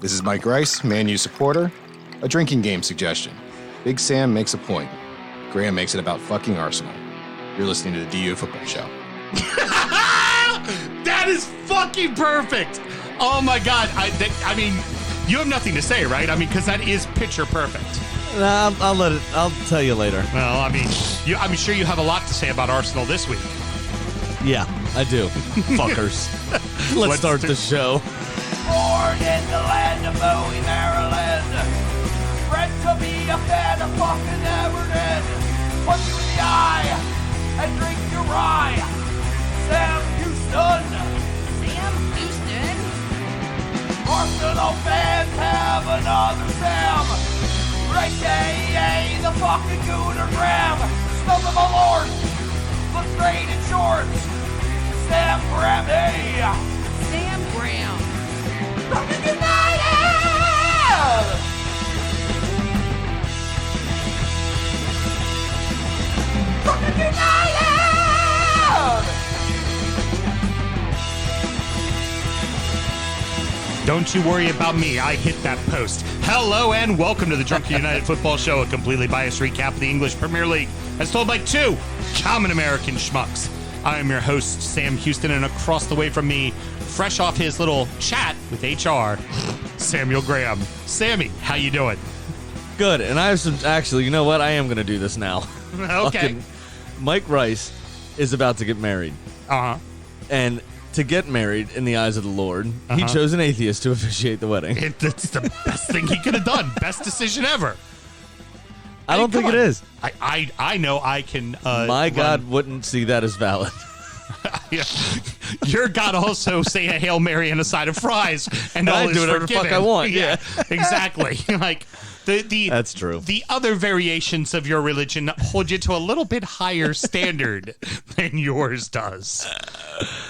This is Mike Rice, Man U supporter. A drinking game suggestion. Big Sam makes a point. Graham makes it about fucking Arsenal. You're listening to the DU Football Show. That is fucking perfect. Oh my God. I mean, you have nothing to say, right? I mean, because that is picture perfect. Nah, I'll tell you later. Well, I mean, I'm sure you have a lot to say about Arsenal this week. Yeah, I do. Fuckers. Let's start the show. Born in the land of Bowie, Maryland. Bred to be a fan of fucking Everton. Punch you in the eye and drink your rye. Sam Houston. Sam Houston? Arsenal fans have another Sam. AKA the fucking Gooner Graham. Stump of a lord. Look straight in shorts. Sam Graham, hey. Sam Graham. Fucking United! Fucking United! Don't you worry about me. I hit that post. Hello and welcome to the Drunken United Football Show, a completely biased recap of the English Premier League as told by two common American schmucks. I am your host, Sam Houston, and across the way from me, fresh off his little chat with HR, Samuel Graham. Sammy, how you doing? Good, and I have some... Actually, you know what? I am going to do this now. Okay. Mike Rice is about to get married. Uh-huh. And to get married in the eyes of the Lord, he chose an atheist to officiate the wedding. It's the best thing he could have done. Best decision ever. I don't think it is. I know I can... My God wouldn't see that as valid. Your God also say a Hail Mary and a side of fries, and all I is do whatever the forgiven. fuck I want. Yeah. Exactly. Like that's true. The other variations of your religion hold you to a little bit higher standard than yours does.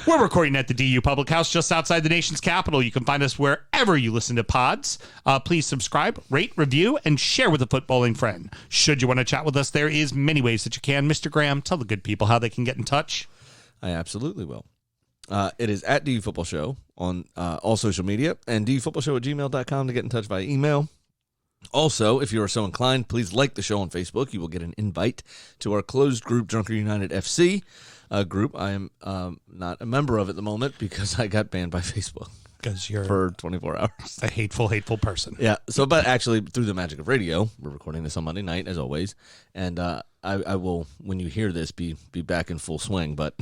We're recording at the DU Public House just outside the nation's capital. You can find us wherever you listen to pods. Please subscribe, rate, review, and share with a footballing friend. Should you want to chat with us, there is many ways that you can. Mr. Graham, tell the good people how they can get in touch. I absolutely will. It is at DU Football Show on all social media and dufootballshow@gmail.com to get in touch via email. Also, if you are so inclined, please like the show on Facebook. You will get an invite to our closed group, Drunken United FC group. I am not a member of at the moment because I got banned by Facebook. Because you're for 24 hours. A hateful person. Yeah. So, but actually, through the magic of radio, we're recording this on Monday night, as always. And I will, when you hear this, be back in full swing. But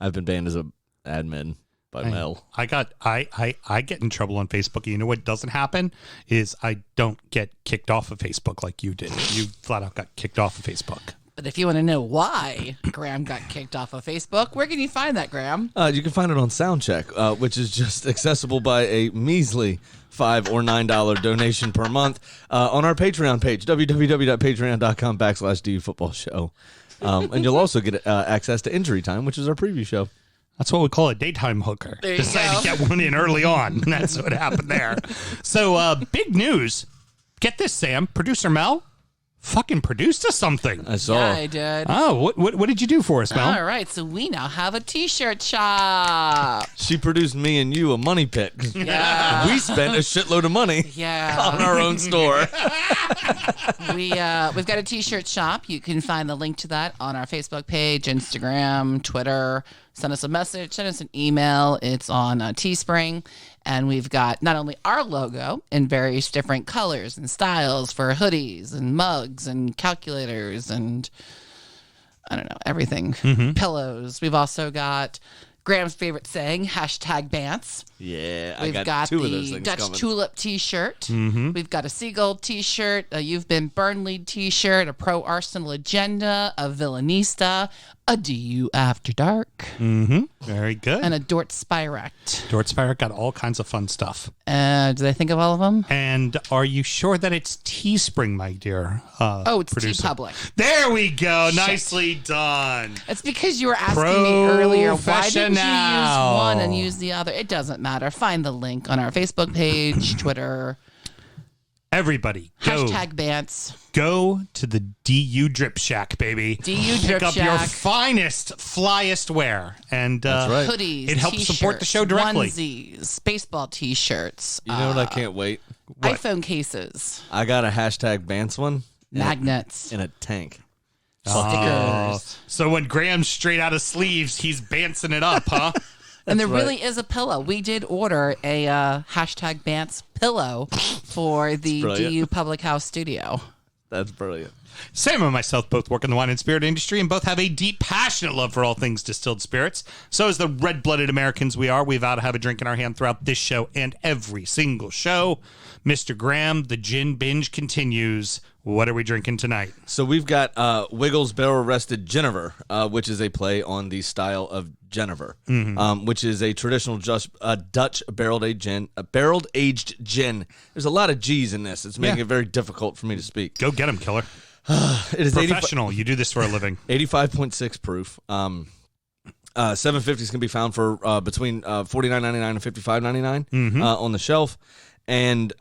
I've been banned as a admin by Mel. I get in trouble on Facebook. You know what doesn't happen is I don't get kicked off of Facebook like you did. You flat out got kicked off of Facebook. But if you want to know why Graham got kicked off of Facebook, where can you find that, Graham? You can find it on Soundcheck, which is just accessible by a measly $5 or $9 donation per month on our Patreon page, www.patreon.com/DU Football Show. And you'll also get access to Injury Time, which is our preview show. That's what we call a daytime hooker. There you Decided go. to get one in early on. That's what happened there. So, big news. Get this, Sam. Producer Mel fucking produced us something. I saw. Yeah, I did. Oh, what did you do for us, Mel? All right, so we now have a T-shirt shop. She produced me and you a money pit. Yeah. We spent a shitload of money Yeah. on our own store. We've got a T-shirt shop. You can find the link to that on our Facebook page, Instagram, Twitter. Send us a message, send us an email. It's on Teespring. And we've got not only our logo in various different colors and styles for hoodies and mugs and calculators and, I don't know, everything. Pillows. We've also got Graham's favorite saying, #Bants. Yeah, We've I got two of those the things Dutch coming. Tulip T-shirt. We've got a Seagull T-shirt, a You've Been Burnley T-shirt, a Pro Arsenal Agenda, a Villanista, a DU After Dark, Very good. and a Dort Spirect. Dort Spirek got all kinds of fun stuff. Did I think of all of them? And are you sure that it's Teespring, my dear? It's producer? T-Public. There we go. Nicely done. It's because you were asking me earlier, why didn't you use Professional. one and use the other? It doesn't matter. Find the link on our Facebook page, Twitter. Everybody, Hashtag Bants. go to the DU Drip Shack, baby. DU Pick Drip up your Shack. finest, flyest wear. And That's right. Hoodies, it helps support the show t-shirts, directly. Onesies, baseball T-shirts, You know what? I can't wait. What? iPhone cases, I got a hashtag Bants one magnets, in a tank. stickers. So when Graham's straight out of sleeves, he's bancing it up, huh? And there right. really is a pillow. We did order a hashtag Bants pillow for the brilliant. DU Public House studio. That's brilliant. Sam and myself both work in the wine and spirit industry and both have a deep, passionate love for all things distilled spirits. So as the red-blooded Americans we are, we vow to have a drink in our hand throughout this show and every single show. Mr. Graham, the Gin-Binge continues. What are we drinking tonight? So we've got Wigle's Barrel Rested Ginever, which is a play on the style of Ginever, which is a traditional Dutch barrel-aged gin. There's a lot of G's in this. It's making it very difficult for me to speak. Go get him, killer. It is Professional. You do this for a living. 85.6 proof. 750s can be found for between $49.99 and $55.99 on the shelf. And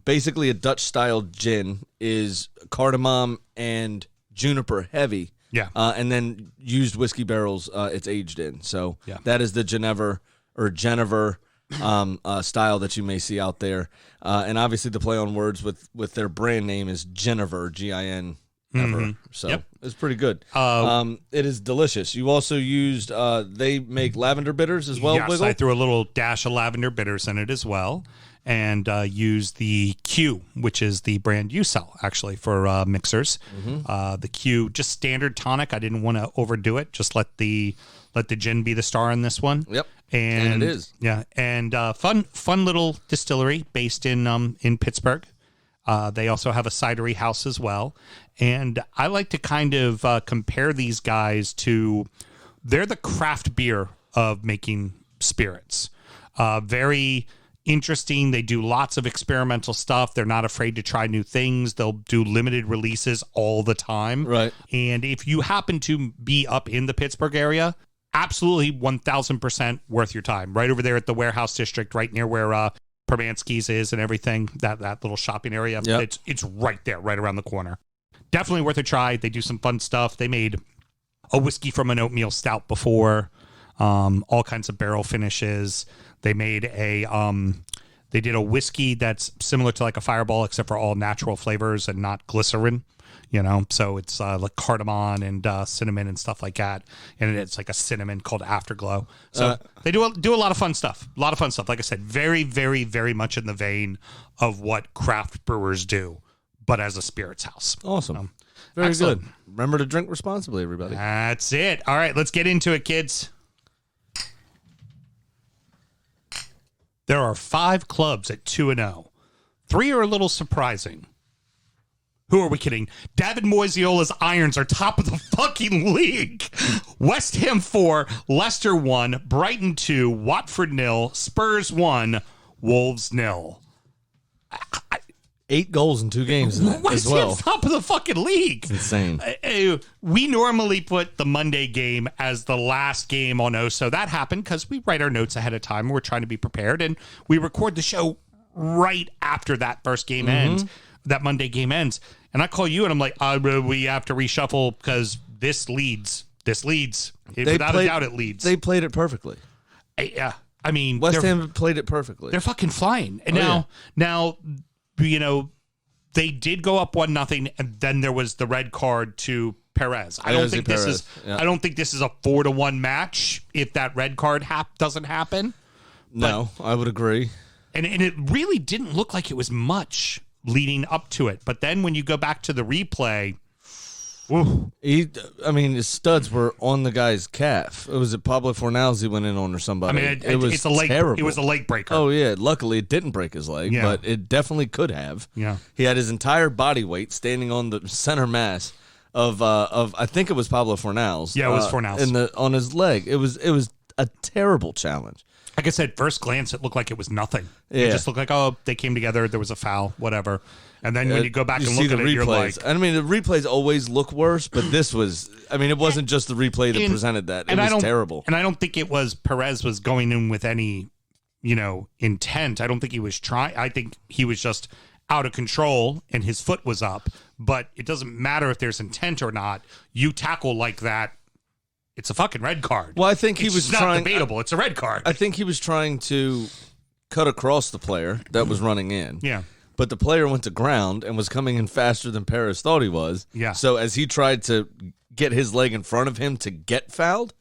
basically a Dutch-style gin is cardamom and juniper heavy. Yeah. And then used whiskey barrels it's aged in. So Yeah. that is the Ginever style that you may see out there. And obviously the play on words with their brand name is Ginever, G-I-N. So it's pretty good. It is delicious. You also used they make lavender bitters as well. Yes, Wiggle? I threw a little dash of lavender bitters in it as well. And used the Q, which is the brand you sell, actually, for mixers. The Q, just standard tonic. I didn't want to overdo it. Just let the gin be the star in this one. Yep. And it is. Yeah. And fun little distillery based in Pittsburgh. They also have a cidery house as well. And I like to kind of compare these guys to, they're the craft beer of making spirits. Very interesting. They do lots of experimental stuff. They're not afraid to try new things. They'll do limited releases all the time. Right. And if you happen to be up in the Pittsburgh area, absolutely 1,000% worth your time. Right over there at the warehouse district, right near where Permansky's is and everything, that little shopping area. Yep. It's right there, right around the corner. Definitely worth a try. They do some fun stuff. They made a whiskey from an oatmeal stout before, all kinds of barrel finishes. They made they did a whiskey that's similar to like a Fireball, except for all natural flavors and not glycerin, so it's like cardamom and cinnamon and stuff like that. And it's like a cinnamon called Afterglow. So they do a lot of fun stuff. Like I said, very, very, very much in the vein of what craft brewers do, but as a spirits house. Awesome. Very Excellent. good. Remember to drink responsibly, everybody. That's it. All right, let's get into it, kids. There are 5 clubs at 2-0. 3 are a little surprising. Who are we kidding? David Moisiola's Irons are top of the fucking league. West Ham 4, Leicester 1, Brighton 2, Watford 0, Spurs 1, Wolves 0. 8 goals in 2 games as West well. Ham's top of the fucking league. Insane. We normally put the Monday game as the last game on OSO. That happened because we write our notes ahead of time. We're trying to be prepared, and we record the show right after that first game ends, that Monday game ends. And I call you, and I'm like, we have to reshuffle because this leads. Without a doubt, it leads. They played it perfectly. Yeah. I mean, West Ham played it perfectly. they're fucking flying. And now, they did go up 1-0, and then there was the red card to Perez. I don't think this is a 4-1 match if that red card doesn't happen. No, I would agree. And it really didn't look like it was much leading up to it. But then when you go back to the replay, His studs were on the guy's calf. It was Pablo Fornals he went in on or somebody. it was it's a leg. terrible. It was a leg breaker. Oh yeah, luckily it didn't break his leg, Yeah. but it definitely could have. Yeah. He had his entire body weight standing on the center mass of I think it was Pablo Fornals. Yeah, it was Fornals. on his leg. It was a terrible challenge. Like I said, first glance, it looked like it was nothing. Yeah. It just looked like, they came together, there was a foul, whatever. And then when you go back and look at it, you're like... I mean, the replays always look worse, but this was... I mean, it wasn't just the replay that presented that. It was terrible. And I don't think it was Perez was going in with any, intent. I don't think he was trying. I think he was just out of control and his foot was up. But it doesn't matter if there's intent or not. You tackle like that, it's a fucking red card. Well, I think he was not trying. debatable. It's a red card. I think he was trying to cut across the player that was running in. Yeah. But the player went to ground and was coming in faster than Perez thought he was. Yeah. So as he tried to get his leg in front of him to get fouled,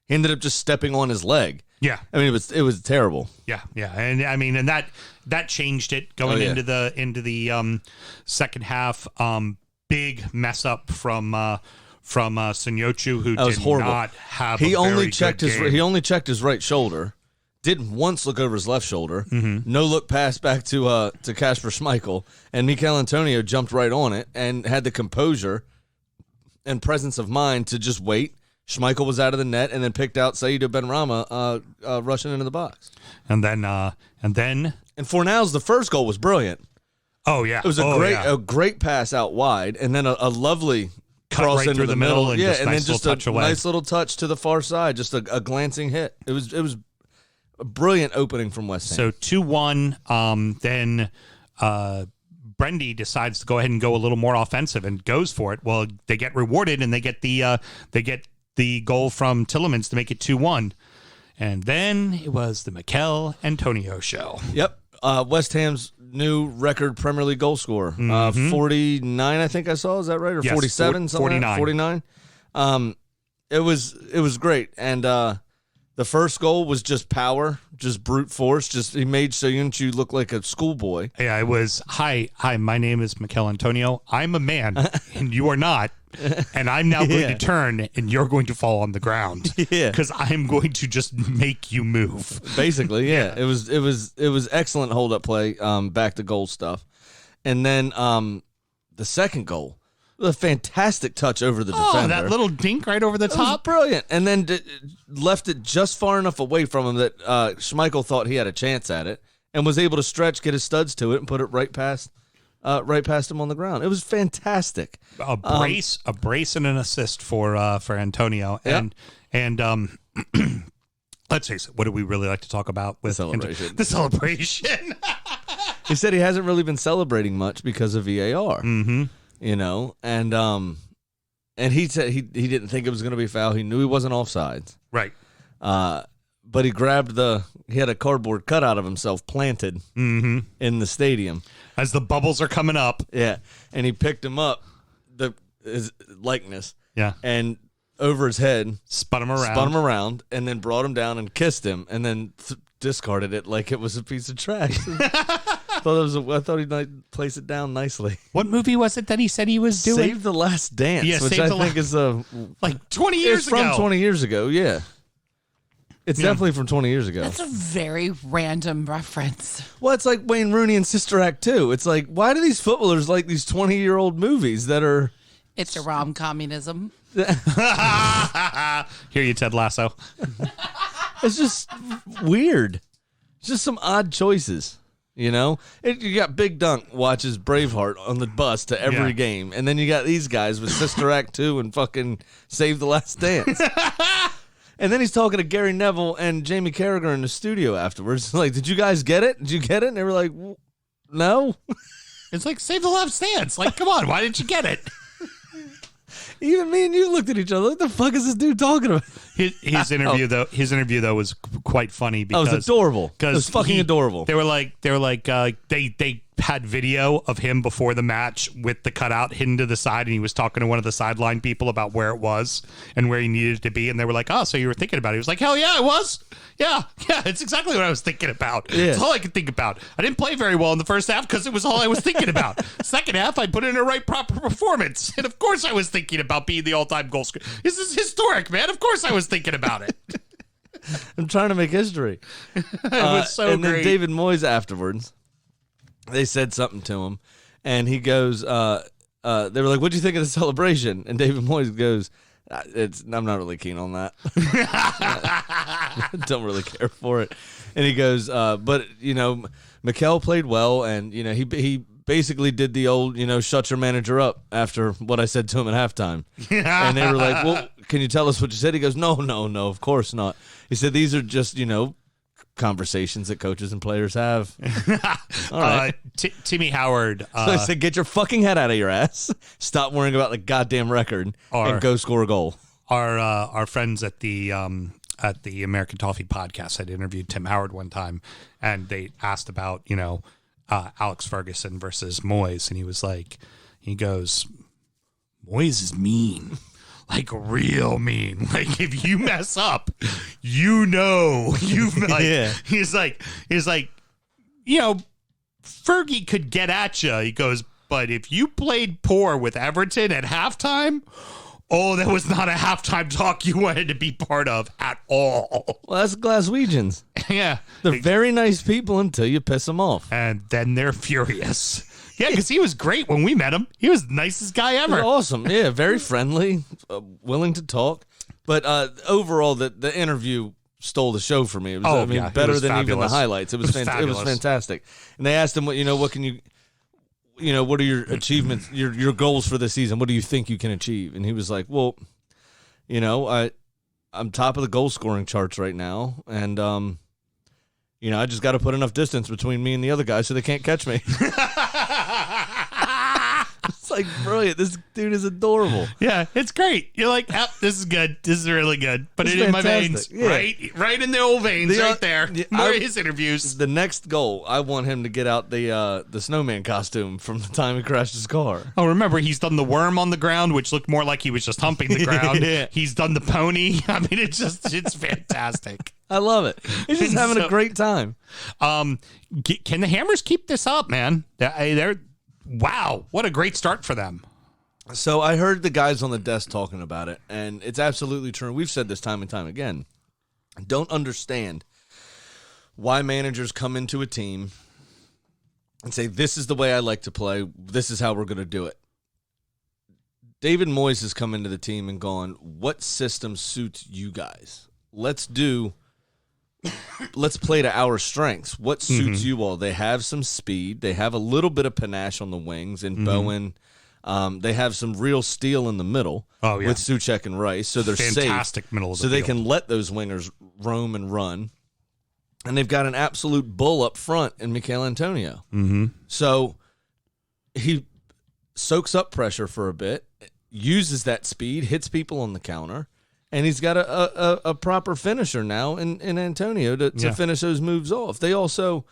he ended up just stepping on his leg. Yeah. I mean, it was terrible. Yeah, and I mean, and that changed it going into the second half. Big mess up from Senyochu, who That was did horrible. not have. He a only very checked good his game. he only checked his right shoulder. Didn't once look over his left shoulder. Mm-hmm. No look pass back to Kasper Schmeichel, and Mikel Antonio jumped right on it and had the composure and presence of mind to just wait. Schmeichel was out of the net and then picked out Saïd Benrahma rushing into the box. And then And Fornal's the first goal was brilliant. oh yeah, It was a great pass out wide, and then a lovely cross right into through the the middle and yeah, just and nice then just little a touch away. nice little touch to the far side, just a glancing hit. It was a brilliant opening from West Ham. So 2-1. Then Brendy decides to go ahead and go a little more offensive and goes for it. Well, they get rewarded and they get the goal from Tillemans to make it 2-1. And then it was the Mikel Antonio show. Yep. West Ham's new record Premier League goal scorer. 49, I think I saw. Is that right? Or Yes, 47? 49. 49. It was great. And the first goal was just power, just brute force. Just he made Soyuncu look like a schoolboy. Yeah, it was, hi, my name is Mikel Antonio. I'm a man, and you are not. And I'm now going to turn, and you're going to fall on the ground. Yeah. Because I'm going to just make you move. Basically, yeah. It was excellent hold up play, back to goal stuff. And then the second goal, a fantastic touch over the defender. Oh, that little dink right over the That was top. brilliant. And then left it just far enough away from him that Schmeichel thought he had a chance at it and was able to stretch, get his studs to it, and put it right past him on the ground. It was fantastic. A brace and an assist for Antonio. Yep. And let's face it, what do we really like to talk about with celebration. The celebration. He said he hasn't really been celebrating much because of VAR. Mm-hmm. You know, and he said he didn't think it was going to be a foul. He knew he wasn't offsides. Right. But he he had a cardboard cutout of himself planted in the stadium. As the bubbles are coming up. Yeah, and he picked him up, his likeness. Yeah. And over his head, Spun him around, and then brought him down and kissed him, and then discarded it like it was a piece of trash. I thought he might place it down nicely. What movie was it that he said he was doing? Save the Last Dance, Yeah, which Save I the think is a like 20 years it's ago. from 20 years ago. Yeah, it's Yeah. definitely from 20 years ago. That's a very random reference. Well, it's like Wayne Rooney and Sister Act 2. It's like, why do these footballers like these 20-year-old movies that are? It's a rom-communism. Hear you, Ted Lasso. It's just weird. It's just some odd choices. You know, you got Big Dunk watches Braveheart on the bus to every game, and then you got these guys with Sister Act 2 and fucking Save the Last Dance. And then he's talking to Gary Neville and Jamie Carragher in the studio afterwards. Like, did you guys get it? Did you get it? And they were like, no. It's like Save the Last Dance. Like, come on, why didn't you get it? Even me and you looked at each other. What the fuck is this dude talking about? His interview though was quite funny because It was adorable. It was fucking adorable. They were like they had video of him before the match with the cutout hidden to the side, and he was talking to one of the sideline people about where it was and where he needed to be, and they were like, "Oh, so you were thinking about it?" He was like, "Hell yeah, I was. Yeah, it's exactly what I was thinking about. Yeah. It's all I could think about. I didn't play very well in the first half because it was all I was thinking about. Second half, I put in a proper performance, and of course, I was thinking about being the all-time goal scorer. This is historic, man. Of course, I was thinking about it." I'm trying to make history. It was so and great. then David Moyes afterwards, they said something to him, and he goes, they were like, "What'd you think of the celebration?" And David Moyes goes, "I'm not really keen on that. Don't really care for it." And he goes, "But you know, Mikel played well, and you know, he basically did the old, you know, shut your manager up after what I said to him at halftime." And they were like, "Well, can you tell us what you said?" He goes, No, of course not." He said, "These are just, you know, conversations that coaches and players have. All right. Timmy Howard. So I said, get your fucking head out of your ass. Stop worrying about the goddamn record and go score a goal. Our friends at the American Toffee podcast had interviewed Tim Howard one time, and they asked about, Alex Ferguson versus Moyes, and he goes, Moyes is mean. Like real mean. Like if you mess up, you've Yeah. He's like, Fergie could get at you. He goes, but if you played poor with Everton at halftime, that was not a halftime talk you wanted to be part of at all. Well, that's Glaswegians. Yeah. They're very nice people until you piss them off. And then they're furious. Yeah, because he was great when we met him. He was the nicest guy ever. Awesome. Yeah, very friendly, willing to talk. But overall, the interview stole the show for me. It was, better than even the highlights. It was fantastic. And they asked him, what can you, what are your achievements, your goals for the season? What do you think you can achieve? And he was like, well, I'm top of the goal scoring charts right now. And, I just got to put enough distance between me and the other guys so they can't catch me. It's like brilliant. This dude is adorable. Yeah, it's great. You're like, this is good. This is really good. Put it in my veins. Yeah. Right in the old veins right there. More of his interviews. The next goal, I want him to get out the snowman costume from the time he crashed his car. Oh, remember, he's done the worm on the ground, which looked more like he was just humping the ground. Yeah. He's done the pony. I mean, it's fantastic. I love it. He's just having a great time. Can the Hammers keep this up, man? Wow, what a great start for them. So I heard the guys on the desk talking about it, and it's absolutely true. We've said this time and time again. Don't understand why managers come into a team and say, this is the way I like to play. This is how we're going to do it. David Moyes has come into the team and gone, what system suits you guys? Let's play to our strengths. What suits you all? They have some speed. They have a little bit of panache on the wings in Bowen. They have some real steel in the middle with Souček and Rice. So they're fantastic safe. Middle of the so they field. can let those wingers roam and run. And they've got an absolute bull up front in Michail Antonio. Mm-hmm. So he soaks up pressure for a bit, uses that speed, hits people on the counter. And he's got a proper finisher now in Antonio to finish those moves off. They also,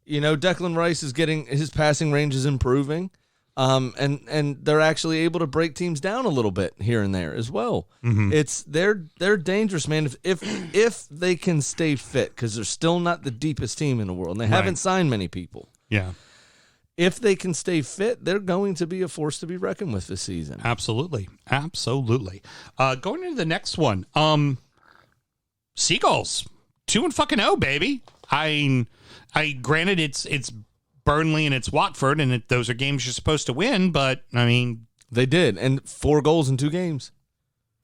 Declan Rice is getting his passing range is improving, and they're actually able to break teams down a little bit here and there as well. Mm-hmm. They're dangerous, man. If they can stay fit, because they're still not the deepest team in the world, and they haven't signed many people. Yeah. If they can stay fit, they're going to be a force to be reckoned with this season. Absolutely. Going into the next one, Seagulls 2-0, baby. I granted it's Burnley and it's Watford, and those are games you're supposed to win, but I mean they did, and 4 goals in 2 games.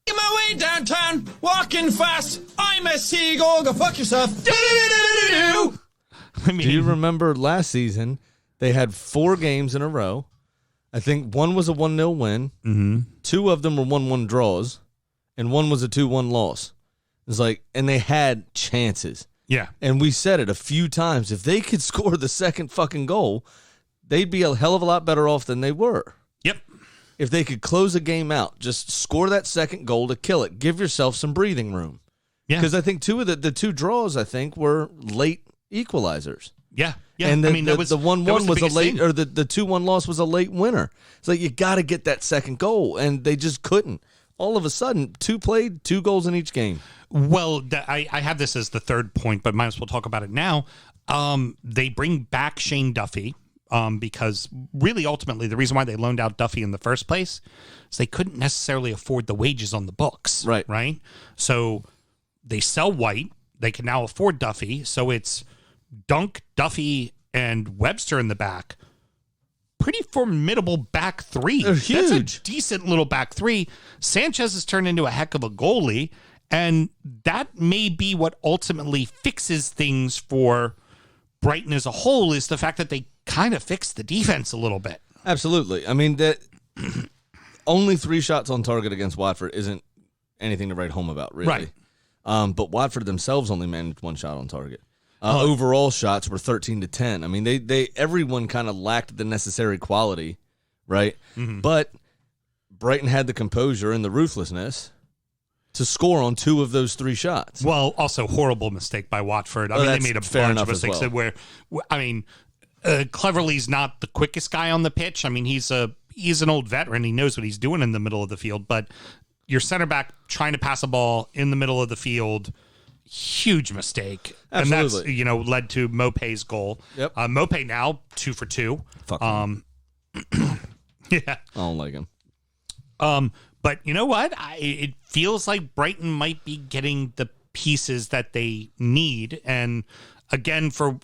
Get my way downtown, walking fast. I'm a seagull. Go fuck yourself. Do you remember last season? They had 4 games in a row. I think one was a 1-0 win. Mm-hmm. 2 of them were 1-1 draws, and one was a 2-1 loss. It's and they had chances. Yeah. And we said it a few times. If they could score the second fucking goal, they'd be a hell of a lot better off than they were. Yep. If they could close a game out, just score that second goal to kill it. Give yourself some breathing room. Yeah. Because I think 2 of the 2 draws, I think, were late equalizers. Yeah. And the 1-1 was a late, or the 2-1 loss was a late winner. It's you got to get that second goal, and they just couldn't. All of a sudden, 2 played, 2 goals in each game. Well, I have this as the third point, but might as well talk about it now. They bring back Shane Duffy because really, ultimately, the reason why they loaned out Duffy in the first place is they couldn't necessarily afford the wages on the books. Right. So they sell White. They can now afford Duffy. So it's Dunk, Duffy, and Webster in the back. Pretty formidable back 3. They're huge. That's a decent little back 3. Sanchez has turned into a heck of a goalie, and that may be what ultimately fixes things for Brighton as a whole, is the fact that they kind of fixed the defense a little bit. Absolutely. I mean, that only 3 shots on target against Watford isn't anything to write home about, really. Right. But Watford themselves only managed 1 shot on target. Overall shots were 13-10. I mean, everyone kind of lacked the necessary quality, right? Mm-hmm. But Brighton had the composure and the ruthlessness to score on 2 of those 3 shots. Well, also horrible mistake by Watford. I mean, they made a bunch of mistakes Cleverly's not the quickest guy on the pitch. I mean, he's an old veteran. He knows what he's doing in the middle of the field, but your center back trying to pass a ball in the middle of the field, huge mistake. Absolutely. And that's, led to Mopé's goal. Yep. Mopé now 2 for 2. Fuck him. Yeah. I don't like him. But you know what? It feels like Brighton might be getting the pieces that they need. And again, for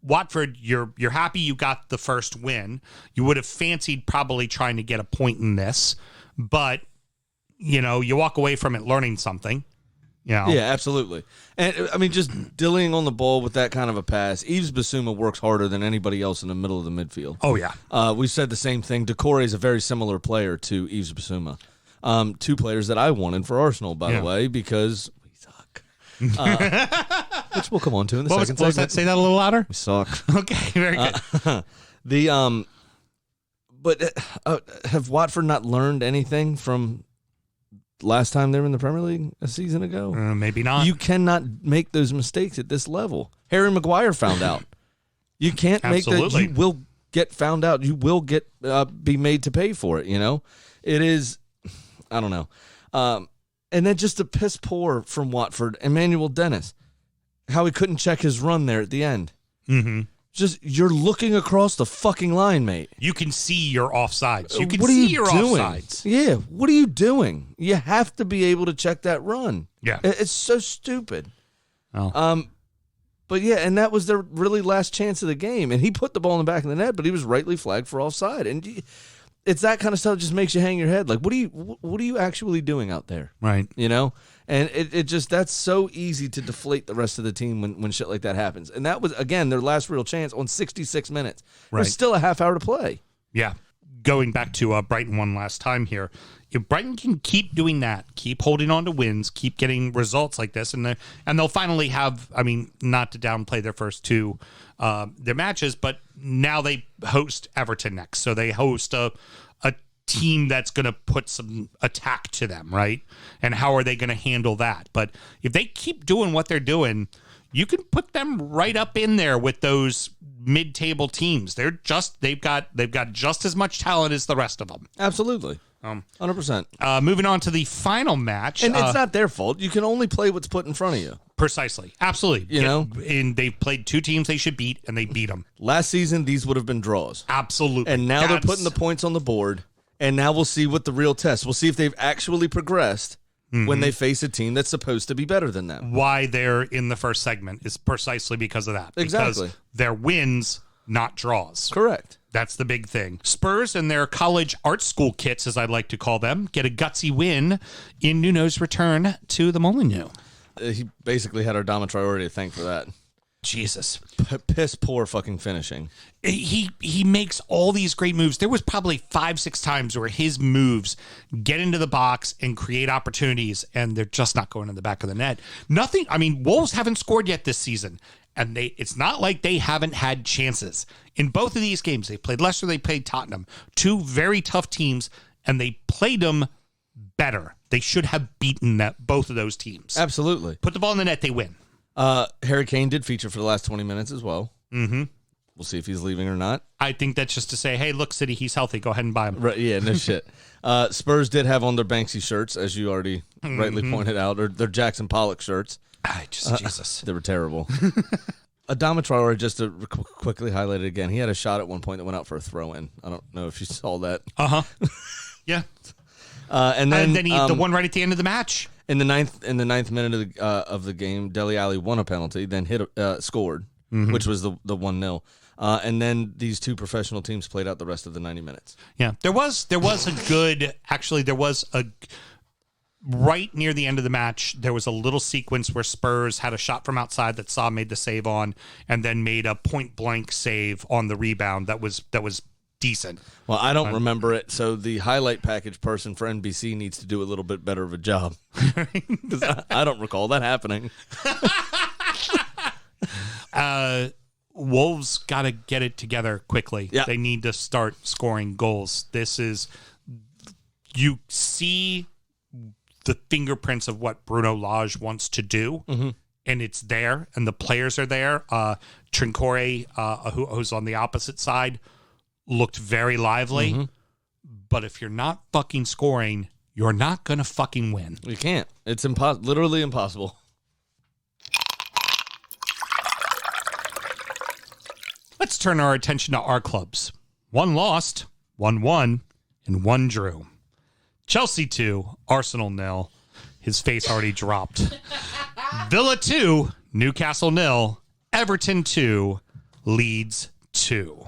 Watford, you're happy you got the first win. You would have fancied probably trying to get a point in this, but you walk away from it learning something. Yeah, absolutely. And I mean, just dealing on the ball with that kind of a pass, Yves Bissouma works harder than anybody else in the middle of the midfield. Oh yeah. We said the same thing. Decore is a very similar player to Yves Bissouma. 2 players that I wanted for Arsenal, by the way, because we suck. Which we'll come on to in the second segment. What was that? Say that a little louder. We suck. Okay, very good. But have Watford not learned anything from last time they were in the Premier League a season ago? Maybe not. You cannot make those mistakes at this level. Harry Maguire found out. You can't make that. You will get found out. You will get be made to pay for it. It is. I don't know. And then just a piss poor from Watford, Emmanuel Dennis, how he couldn't check his run there at the end. Mm-hmm. Just, you're looking across the fucking line, mate. You can see your offsides. You can what see are you your doing? offsides. Yeah, what are you doing? You have to be able to check that run. Yeah. It's so stupid. Oh. But yeah, and that was their really last chance of the game. And he put the ball in the back of the net, but he was rightly flagged for offside. And it's that kind of stuff that just makes you hang your head. Like, what are you actually doing out there? Right. And it just, that's so easy to deflate the rest of the team when shit like that happens. And that was, again, their last real chance on 66 minutes. Right. There's still a half hour to play. Yeah. Going back to Brighton one last time here, if Brighton can keep doing that, keep holding on to wins, keep getting results like this, and they'll finally have, not to downplay their first 2 their matches, but now they host Everton next. So they host a team that's going to put some attack to them, right? And how are they going to handle that? But if they keep doing what they're doing, you can put them right up in there with those mid-table teams. They've got just as much talent as the rest of them. Absolutely. 100%. Moving on to the final match. And it's not their fault. You can only play what's put in front of you. Precisely. Absolutely. And they've played 2 teams they should beat, and they beat them. Last season, these would have been draws. Absolutely. And now they're putting the points on the board, and now we'll see what the real test. We'll see if they've actually progressed when they face a team that's supposed to be better than them. Why they're in the first segment is precisely because of that. Exactly. Because they're wins, not draws. Correct. That's the big thing. Spurs and their college art school kits, as I like to call them, get a gutsy win in Nuno's return to the Molineux. He basically had our Dama Traore to thank for that. Jesus. Piss poor fucking finishing. He makes all these great moves. There was probably 5-6 times where his moves get into the box and create opportunities, and they're just not going in the back of the net. Nothing. Wolves haven't scored yet this season, and it's not like they haven't had chances. In both of these games, they played Leicester, they played Tottenham. 2 very tough teams, and they played them better. They should have beaten both of those teams. Absolutely. Put the ball in the net, they win. Harry Kane did feature for the last 20 minutes as well. Mm-hmm. We'll see if he's leaving or not. I think that's just to say, hey, look, City, he's healthy. Go ahead and buy him. Right, yeah, no shit. Spurs did have on their Banksy shirts, as you already rightly pointed out, or their Jackson Pollock shirts. Jesus. They were terrible. Adama Traore, just to quickly highlight it again, he had a shot at one point that went out for a throw-in. I don't know if you saw that. Uh-huh. Yeah. And then he the one right at the end of the match. In the ninth minute of the game, Dele Alli won a penalty, then scored, which was the 1-0. And then these 2 professional teams played out the rest of the 90 minutes. Yeah, there was a right near the end of the match, there was a little sequence where Spurs had a shot from outside that Saw made the save on, and then made a point blank save on the rebound that was decent. Well, I don't remember it, so the highlight package person for NBC needs to do a little bit better of a job. Because I don't recall that happening. Wolves got to get it together quickly. Yeah. They need to start scoring goals. You see the fingerprints of what Bruno Lage wants to do, and it's there, and the players are there. Trincore, who's on the opposite side, looked very lively. But if you're not fucking scoring, you're not going to fucking win. You can't. It's literally impossible. Let's turn our attention to our clubs. 1 lost, 1 won, and 1 drew. Chelsea 2, Arsenal 0. His face already dropped. Villa 2, Newcastle 0. Everton 2, Leeds 2.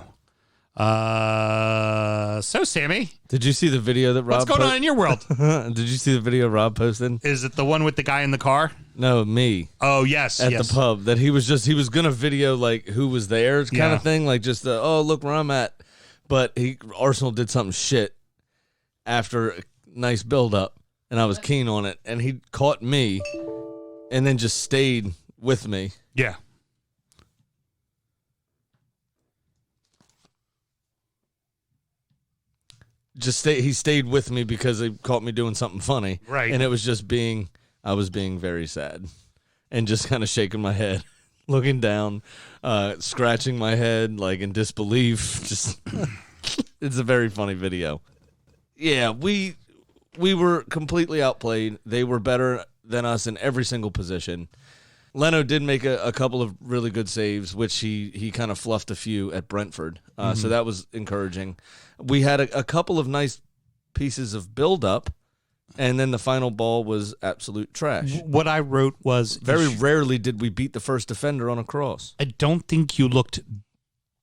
So, Sammy, Did you see the video that Rob what's going on in your world? Did you see the video Rob posted? Is it the one with the guy in the car? No, me. Oh, yes. At the pub. That he was going to video like who was there kind of thing. Like just, look where I'm at. But Arsenal did something shit after a nice build up. And I was keen on it. And he caught me and then just stayed with me. Yeah. He stayed with me because he caught me doing something funny. Right. And it was just I was being very sad and just kind of shaking my head, looking down, scratching my head like in disbelief. Just, it's a very funny video. Yeah, we were completely outplayed. They were better than us in every single position. Leno did make a couple of really good saves, which he kind of fluffed a few at Brentford. So that was encouraging. We had a couple of nice pieces of build-up, and then the final ball was absolute trash. What I wrote was... Very rarely did we beat the first defender on a cross. I don't think you looked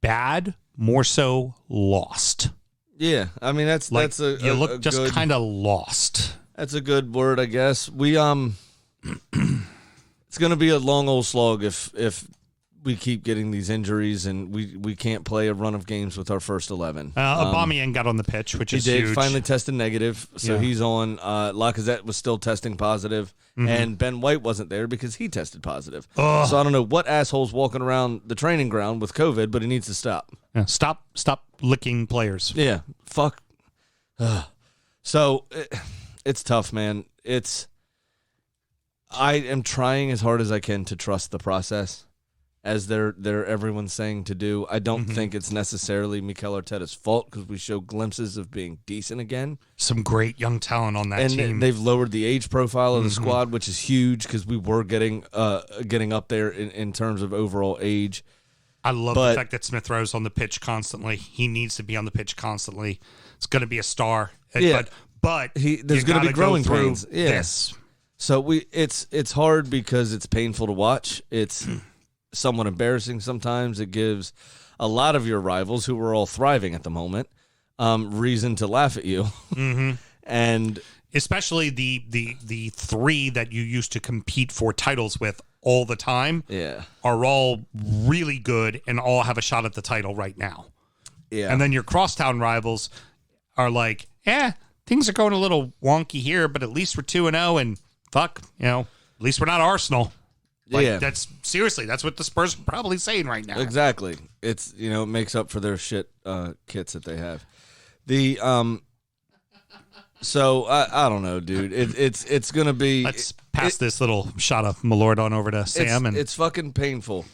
bad, more so lost. Yeah, I mean, that's a you look a just good, kind of lost. That's a good word, I guess. We it's going to be a long old slog if we keep getting these injuries and we can't play a run of games with our first 11. Aubameyang got on the pitch, which is huge. huge. Finally tested negative, so he's on. Lacazette was still testing positive, and Ben White wasn't there because he tested positive. Ugh. So I don't know what asshole's walking around the training ground with COVID, but he needs to stop. Yeah, stop licking players. Yeah, fuck. So it's tough, man. I am trying as hard as I can to trust the process, as they're everyone's saying to do. I don't think it's necessarily Mikel Arteta's fault because we show glimpses of being decent again. Some great young talent on that team. And they've lowered the age profile of the squad, which is huge because we were getting up there in terms of overall age. I love the fact that Smith Rowe's on the pitch constantly. He needs to be on the pitch constantly. It's going to be a star. Yeah. But there's going to be growing pains. Yeah. This. So it's hard because it's painful to watch. It's somewhat embarrassing sometimes. It gives a lot of your rivals, who are all thriving at the moment, reason to laugh at you. And especially the three that you used to compete for titles with all the time are all really good and all have a shot at the title right now. Yeah. And then your crosstown rivals are like, things are going a little wonky here, but at least we're 2-0 and fuck, at least we're not Arsenal. That's seriously, that's what the Spurs are probably saying right now. Exactly. It's, it makes up for their shit kits that they have. So I don't know, dude. It's gonna be. Let's pass this little shot of Malort on over to Sam, and it's fucking painful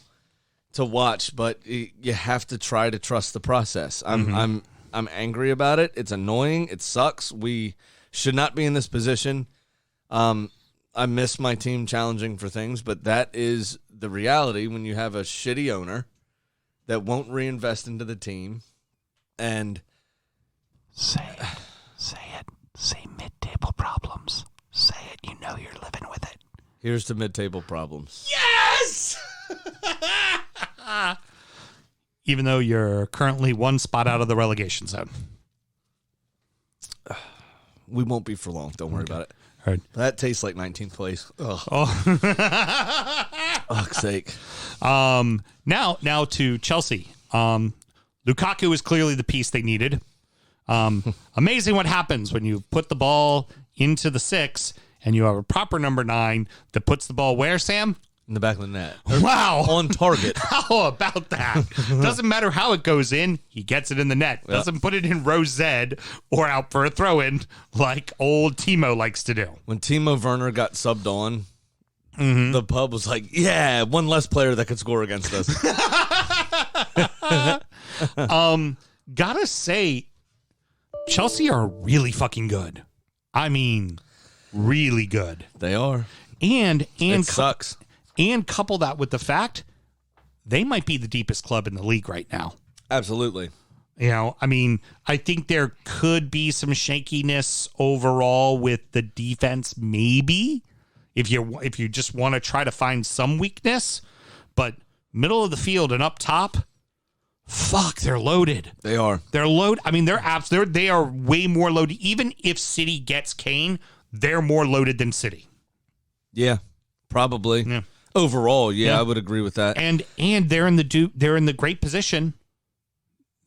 to watch, but you have to try to trust the process. I'm angry about it. It's annoying. It sucks. We should not be in this position. I miss my team challenging for things, but that is the reality when you have a shitty owner that won't reinvest into the team. And say it. Say mid-table problems. Say it. You know you're living with it. Here's to mid-table problems. Yes! Even though you're currently one spot out of the relegation zone. We won't be for long. Don't worry about it. Heard. That tastes like 19th place. Ugh. Fuck's sake. Now to Chelsea. Lukaku is clearly the piece they needed. Amazing what happens when you put the ball into the 6 and you have a proper number 9 that puts the ball where, Sam? In the back of the net. Wow. On target. How about that? Doesn't matter how it goes in, he gets it in the net. Yeah. Doesn't put it in row Z or out for a throw-in like old Timo likes to do. When Timo Werner got subbed on, the pub was like, yeah, one less player that could score against us. Gotta say, Chelsea are really fucking good. I mean, really good. They are. And It sucks. And couple that with the fact they might be the deepest club in the league right now. Absolutely. You know, I mean, I think there could be some shakiness overall with the defense, maybe if you just want to try to find some weakness, but middle of the field and up top, fuck, they're loaded. They are. They're loaded. I mean, they are way more loaded. Even if City gets Kane, they're more loaded than City. Yeah, probably. Yeah. Overall, yeah, I would agree with that. And they're in the great position.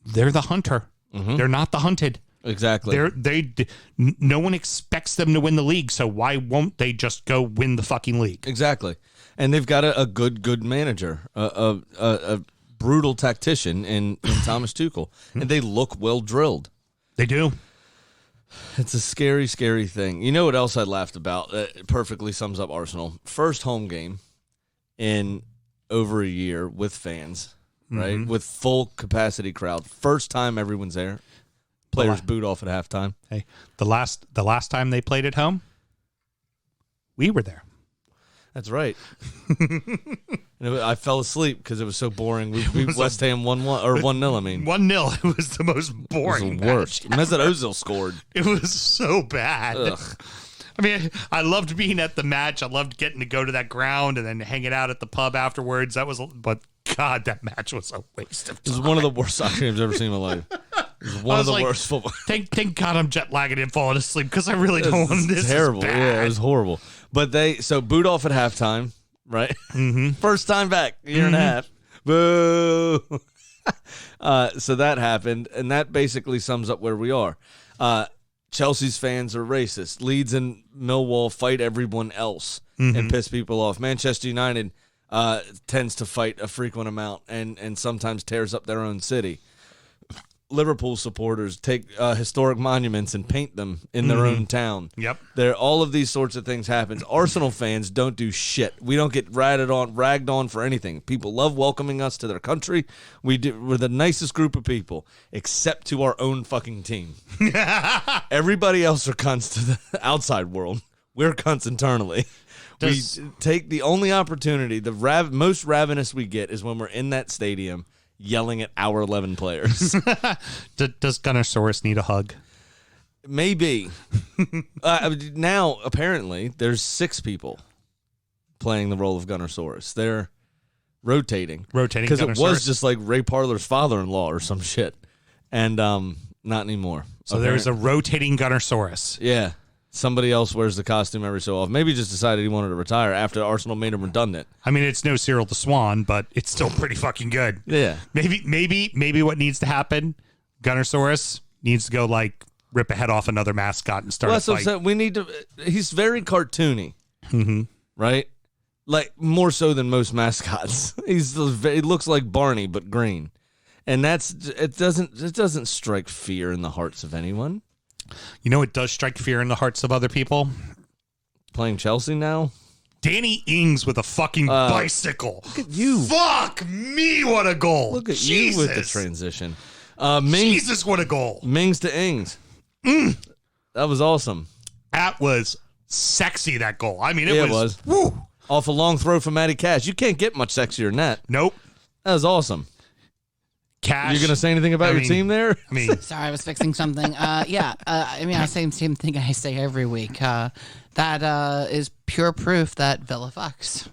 They're the hunter. They're not the hunted. Exactly. No one expects them to win the league, so why won't they just go win the fucking league? Exactly. And they've got a good manager, a brutal tactician in Thomas Tuchel, and they look well drilled. They do. It's a scary, scary thing. You know what else I laughed about? It perfectly sums up Arsenal. First home game in over a year with fans, right? With full capacity crowd. First time everyone's there. Players boot off at halftime. Hey, the last time they played at home, we were there. That's right. I fell asleep because it was so boring. We West Ham 1-1 or 1-0. I mean, 1-0. It was the most boring. It was the worst. Mesut Ozil scored. It was so bad. Ugh. I mean, I loved being at the match. I loved getting to go to that ground and then hanging out at the pub afterwards. But God, that match was a waste of time. It was one of the worst soccer games I've ever seen in my life. It was one of the worst football. Thank God I'm jet lagging and falling asleep because I really don't want this. Terrible. Is bad. Yeah, it was horrible. But so boot off at halftime, right? First time back, year and a half. Boo. So that happened, and that basically sums up where we are. Chelsea's fans are racist. Leeds and Millwall fight everyone else and piss people off. Manchester United tends to fight a frequent amount and sometimes tears up their own city. Liverpool supporters take historic monuments and paint them in their own town. Yep. All of these sorts of things happen. Arsenal fans don't do shit. We don't get ragged on for anything. People love welcoming us to their country. We're the nicest group of people, except to our own fucking team. Everybody else are cunts to the outside world. We're cunts internally. We take the only opportunity, the most ravenous we get is when we're in that stadium yelling at our 11 players. Does Gunnersaurus need a hug? Maybe. Now, apparently, there's 6 people playing the role of Gunnersaurus. They're rotating. Because it was just like Ray Parler's father-in-law or some shit. And not anymore. So there's a rotating Gunnersaurus. Yeah. Somebody else wears the costume every so often. Maybe he just decided he wanted to retire after Arsenal made him redundant. I mean, it's no Cyril the Swan, but it's still pretty fucking good. Yeah. Maybe what needs to happen, Gunnersaurus needs to go like rip a head off another mascot and start a fight. So we need to. He's very cartoony, right? Like more so than most mascots. He looks like Barney but green, and it doesn't strike fear in the hearts of anyone. You know, it does strike fear in the hearts of other people. Playing Chelsea now? Danny Ings with a fucking bicycle. Look at you. Fuck me, what a goal. Look at Jesus. you with the transition. Jesus, what a goal. Mings to Ings. That was awesome. That was sexy, that goal. I mean, it was. Woo. Off a long throw from Matty Cash. You can't get much sexier than that. Nope. That was awesome. Cash. You going to say anything about your team there? I mean, sorry, I was fixing something. I say the same thing I say every week. That is pure proof that Villa fucks.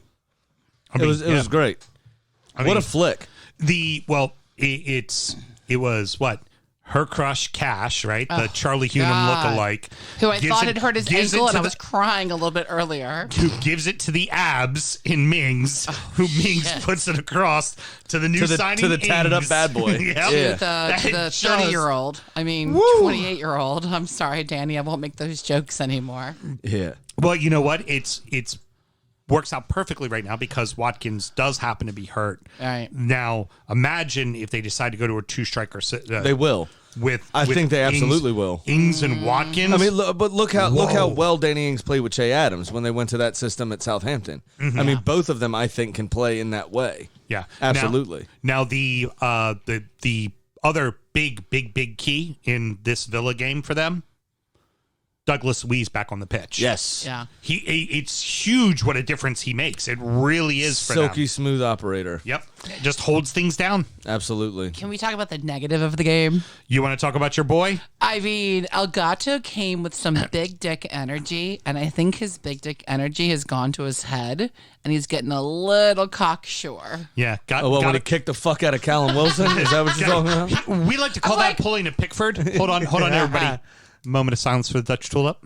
It was great. What a flick. It was what? Her crush, Cash, right? The Charlie Hunnam lookalike. Who I thought had hurt his ankle, and I was crying a little bit earlier. Who gives it to the abs in Mings, Mings puts it across to the new signing. To the tatted up bad boy. To the 30-year-old. I mean, 28-year-old. I'm sorry, Danny. I won't make those jokes anymore. Yeah. Well, you know what? It's works out perfectly right now because Watkins does happen to be hurt. All right. Now, imagine if they decide to go to a two-striker. They will. I think they absolutely will. Ings and Watkins. I mean, but look how well Danny Ings played with Che Adams when they went to that system at Southampton. I mean, both of them I think can play in that way. Yeah, absolutely. Now the other big key in this Villa game for them, Douglas Luiz back on the pitch. Yes. Yeah. It's huge what a difference he makes. It really is for Silky them. smooth operator. Yep. Just holds things down. Absolutely. Can we talk about the negative of the game? You want to talk about your boy? I mean, Elgato came with some big dick energy, and I think his big dick energy has gone to his head, and he's getting a little cocksure. Yeah. When he kicked the fuck out of Callum Wilson? Is that what you're talking about? We like to call that pulling a Pickford. Hold on, everybody. Moment of silence for the Dutch tulip.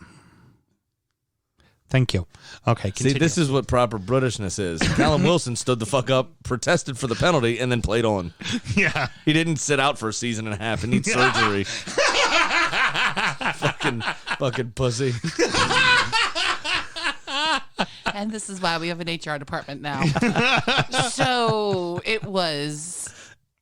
Thank you. Okay, continue. See, this is what proper Britishness is. Callum Wilson stood the fuck up, protested for the penalty, and then played on. Yeah. He didn't sit out for a season and a half and need surgery. fucking pussy. And this is why we have an HR department now. So it was...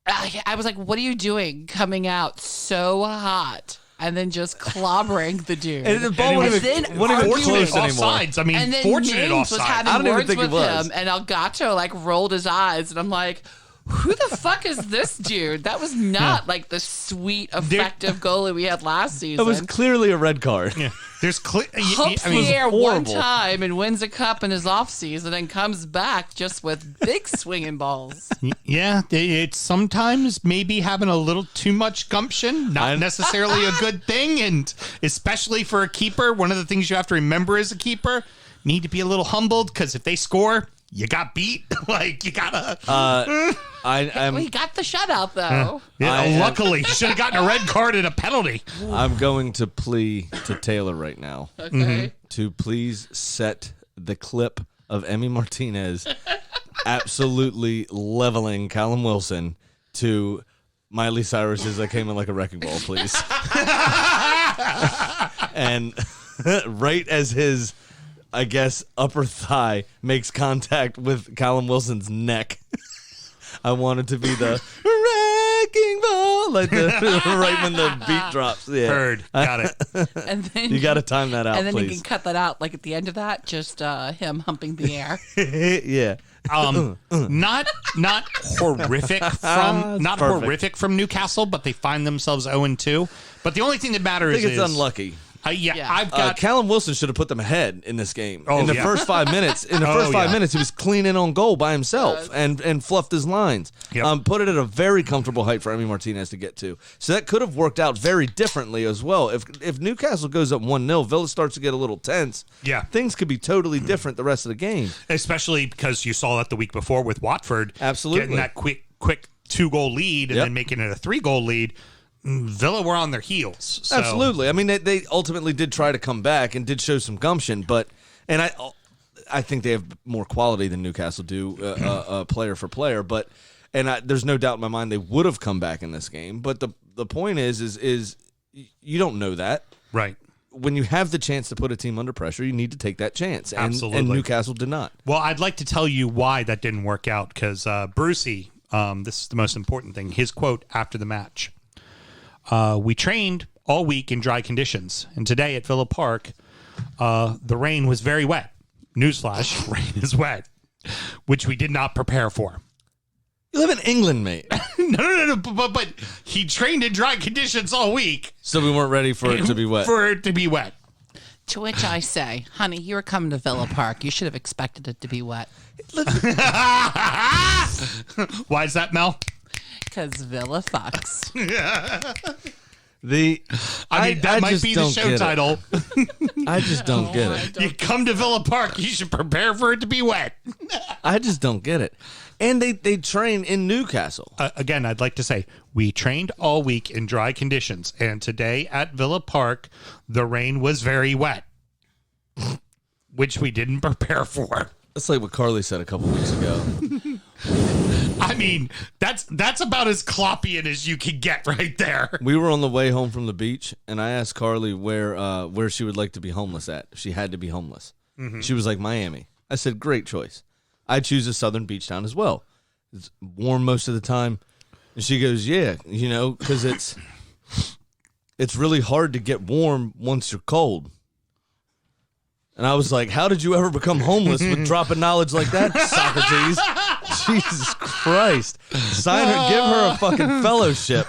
I was like, what are you doing coming out so hot? And then just clobbering the dude. And the ball wasn't even close anymore. Offsides. I mean, and then fortunate James was offside. having I don't even words think with it was. him, and Elgato like rolled his eyes, and I'm like, who the fuck is this dude? That was not like the sweet, effective goalie we had last season. It was clearly a red card. Yeah. There's Humps the air one time and wins a cup in his offseason and comes back just with big swinging balls. Yeah, it's sometimes maybe having a little too much gumption, not necessarily a good thing, and especially for a keeper, one of the things you have to remember as a keeper, need to be a little humbled, because if they score, you got beat. Like, you gotta... We got the shutout, though. Yeah, luckily, should have gotten a red card and a penalty. I'm going to plea to Taylor right now Okay. to please set the clip of Emmy Martinez absolutely leveling Callum Wilson to Miley Cyrus's "I Came in Like a Wrecking Ball," please. And right as his, I guess, upper thigh makes contact with Callum Wilson's neck, I want it to be the wrecking ball, like right when the beat drops. Yeah. Heard. Got it. And then You got to time that out, and then please. you can cut that out, like at the end of that, just him humping the air. Yeah. Not horrific horrific from Newcastle, but they find themselves 0-2. But the only thing that matters I think it's is unlucky. Yeah. I've got Callum Wilson should have put them ahead in this game. Oh, in the yeah. first 5 minutes, he was clean in on goal by himself and fluffed his lines. Yep. Put it at a very comfortable height for Emmy Martinez to get to. So that could have worked out very differently as well. If Newcastle goes up 1-0, Villa starts to get a little tense. Yeah. Things could be totally different the rest of the game. especially because you saw that the week before with Watford, Absolutely. getting that quick 2-goal lead and Yep. then making it a 3-goal lead. Villa were on their heels. So. Absolutely. I mean, they ultimately did try to come back and did show some gumption, and I think they have more quality than Newcastle do, player for player. There's no doubt in my mind they would have come back in this game. But the point is you don't know that. Right. When you have the chance to put a team under pressure, you need to take that chance. Absolutely. And Newcastle did not. Well, I'd like to tell you why that didn't work out, because Brucey, this is the most important thing, his quote after the match. We trained all week in dry conditions, and today at Villa Park, the rain was very wet. Newsflash, rain is wet, which we did not prepare for. You live in England, mate. No, but he trained in dry conditions all week. So we weren't ready for it to be wet. To which I say, honey, you were coming to Villa Park. You should have expected it to be wet. Why is that, Mel? Because Villa fucks. That might be the show title. I just don't get it. You come to Villa Park, you should prepare for it to be wet. I just don't get it. And they train in Newcastle. Again, I'd like to say we trained all week in dry conditions, and today at Villa Park, the rain was very wet, which we didn't prepare for. That's like what Carly said a couple weeks ago. I mean, that's about as Kloppian as you can get right there. We were on the way home from the beach, and I asked Carly where she would like to be homeless at. If she had to be homeless. Mm-hmm. She was like, Miami. I said, great choice. I choose a southern beach town as well. It's warm most of the time. And she goes, yeah, because it's really hard to get warm once you're cold. And I was like, how did you ever become homeless with dropping knowledge like that, Socrates? Jesus Christ. Sign her, give her a fucking fellowship.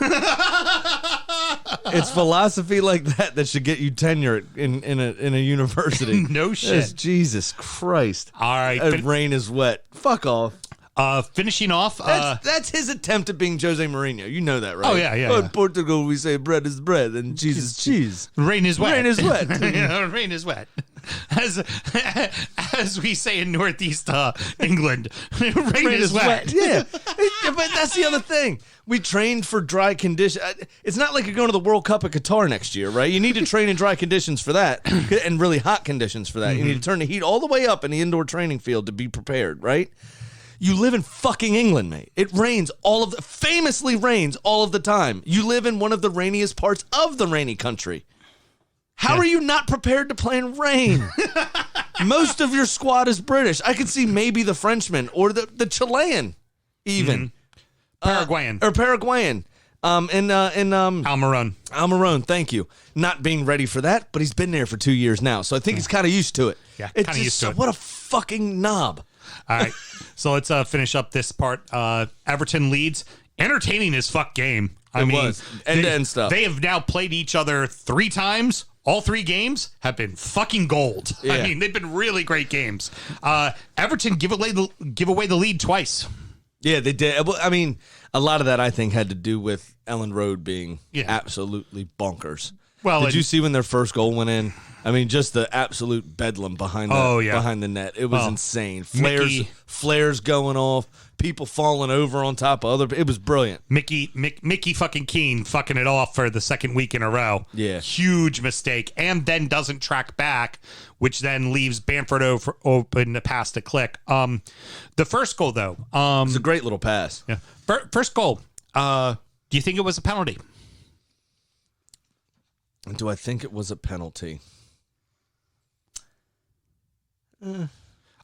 It's philosophy like that should get you tenure in a university. No shit. It's Jesus Christ. All right. Rain is wet. Fuck off. Finishing off. That's his attempt at being Jose Mourinho. You know that, right? Oh, yeah. In Portugal, we say bread is bread and cheese is cheese. Rain is wet. Rain is wet. Rain is wet. As we say in Northeast England, rain is wet. Yeah. But that's the other thing. We trained for dry conditions. It's not like you're going to the World Cup at Qatar next year, right? You need to train in dry conditions for that and really hot conditions for that. You need to turn the heat all the way up in the indoor training field to be prepared, right? You live in fucking England, mate. It rains famously rains all of the time. You live in one of the rainiest parts of the rainy country. How are you not prepared to play in rain? Most of your squad is British. I could see maybe the Frenchman or the Chilean, even. Paraguayan. Paraguayan. Almiron. Almiron, thank you. Not being ready for that, but he's been there for 2 years now, so I think he's kind of used to it. Yeah, kind of used to it. What a fucking knob. All right, so let's finish up this part. Everton Leeds, entertaining as fuck game. I mean, was end-to-end stuff. They have now played each other 3 times. All 3 games have been fucking gold. Yeah. I mean, they've been really great games. Everton give away the lead twice. Yeah, they did. Well, I mean, a lot of that I think had to do with Ellen Road being absolutely bonkers. Well, did you see when their first goal went in? I mean, just the absolute bedlam behind the net. It was insane. Flares going off, people falling over on top of other. It was brilliant. Mickey fucking Keane fucking it off for the second week in a row. Yeah. Huge mistake. And then doesn't track back, which then leaves Bamford open to pass to Click. The first goal, though. It's a great little pass. Yeah. First goal. Do you think it was a penalty? Do I think it was a penalty?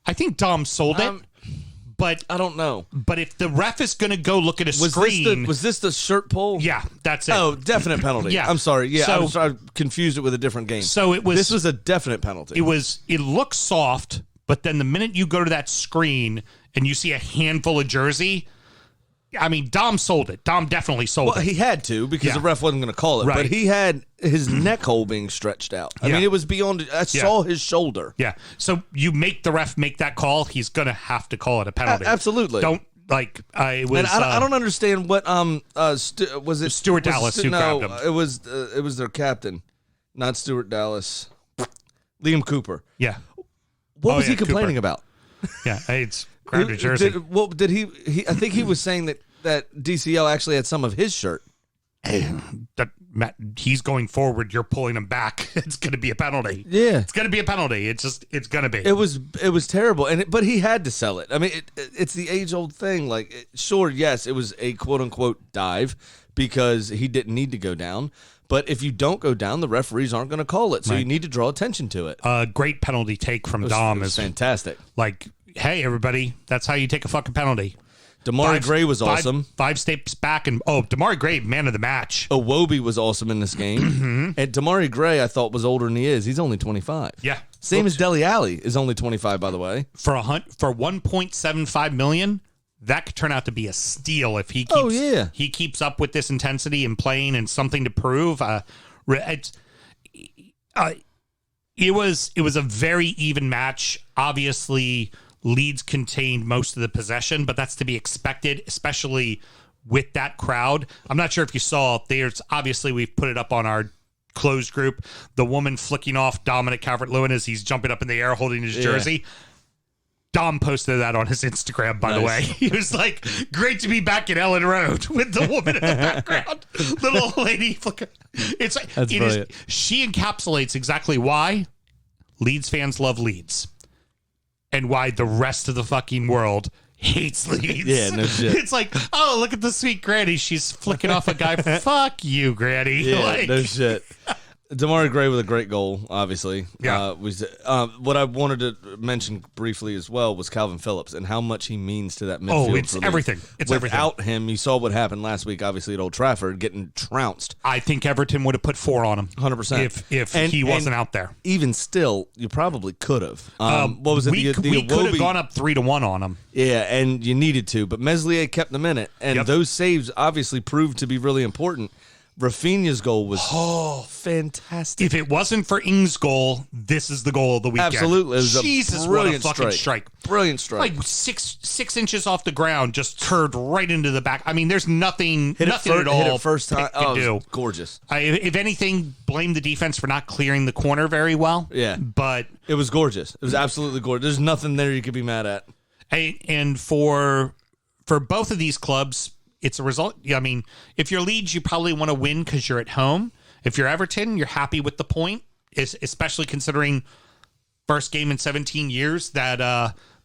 I think Dom sold it, but I don't know. But if the ref is going to go look at a screen, was this the shirt pull? Yeah, that's it. Oh, definite penalty. Yeah, I'm sorry. Yeah, so, I confused it with a different game. So this was a definite penalty. It looks soft, but then the minute you go to that screen and you see a handful of jersey. I mean, Dom sold it. Dom definitely sold it. Well, he had to because the ref wasn't going to call it. Right. But he had his neck hole being stretched out. I mean, it was beyond. I saw his shoulder. Yeah. So you make the ref make that call. He's going to have to call it a penalty. Absolutely. Don't like. It was. And I don't understand what was it Stuart Dallas who grabbed him? It was their captain, not Stuart Dallas. Liam Cooper. Yeah. What was he complaining about? Yeah, it's grabbed a jersey. Did he? I think he was saying that DCL actually had some of his shirt. That Matt, he's going forward. You're pulling him back. It's going to be a penalty. Yeah, it's going to be a penalty. It's going to be. It was terrible, but he had to sell it. I mean, it's the age old thing. Like, sure, yes, it was a quote unquote dive because he didn't need to go down. But if you don't go down, the referees aren't going to call it. So you need to draw attention to it. Great penalty take from Dom is fantastic. Like, hey, everybody, that's how you take a fucking penalty. Damari Gray was awesome. 5 steps back, and Damari Gray, man of the match. Iwobi was awesome in this game. And Damari Gray, I thought, was older than he is. He's only 25. Yeah. Same as Dele Alli is only 25, by the way. For $1.75 million, that could turn out to be a steal if he keeps up with this intensity and playing and something to prove. It was a very even match. Obviously, Leeds contained most of the possession, but that's to be expected, especially with that crowd. I'm not sure if you saw, obviously we've put it up on our closed group, the woman flicking off Dominic Calvert-Lewin as he's jumping up in the air holding his jersey. Dom posted that on his Instagram, by the way. He was like, great to be back at Ellen Road with the woman in the background. Little old lady flicking. It's like, she encapsulates exactly why Leeds fans love Leeds and why the rest of the fucking world hates Leeds. Yeah, no shit. It's like, oh, look at the sweet granny. She's flicking off a guy. Fuck you, granny. Yeah, no shit. Damari Gray with a great goal, obviously. Yeah. What I wanted to mention briefly as well was Calvin Phillips and how much he means to that midfield. Oh, it's for Leeds. everything. It's Without him, you saw what happened last week, obviously, at Old Trafford, getting trounced. I think Everton would have put 4 on him. 100%. If he wasn't out there. Even still, you probably could have. What was it? We could have gone up 3-1 on him. Yeah, and you needed to, but Meslier kept them in it, and those saves obviously proved to be really important. Rafinha's goal was fantastic. If it wasn't for Ings' goal, this is the goal of the weekend. Absolutely. It was Jesus, a brilliant what a fucking strike. Brilliant strike. Like 6 inches off the ground, just curved right into the back. I mean, there's nothing at all. Hit it first time. It could do. Gorgeous. If anything, blame the defense for not clearing the corner very well. Yeah. But it was gorgeous. It was absolutely gorgeous. There's nothing there you could be mad at. And for both of these clubs, it's a result. I mean, if you're Leeds, you probably want to win because you're at home. If you're Everton, you're happy with the point, especially considering first game in 17 years that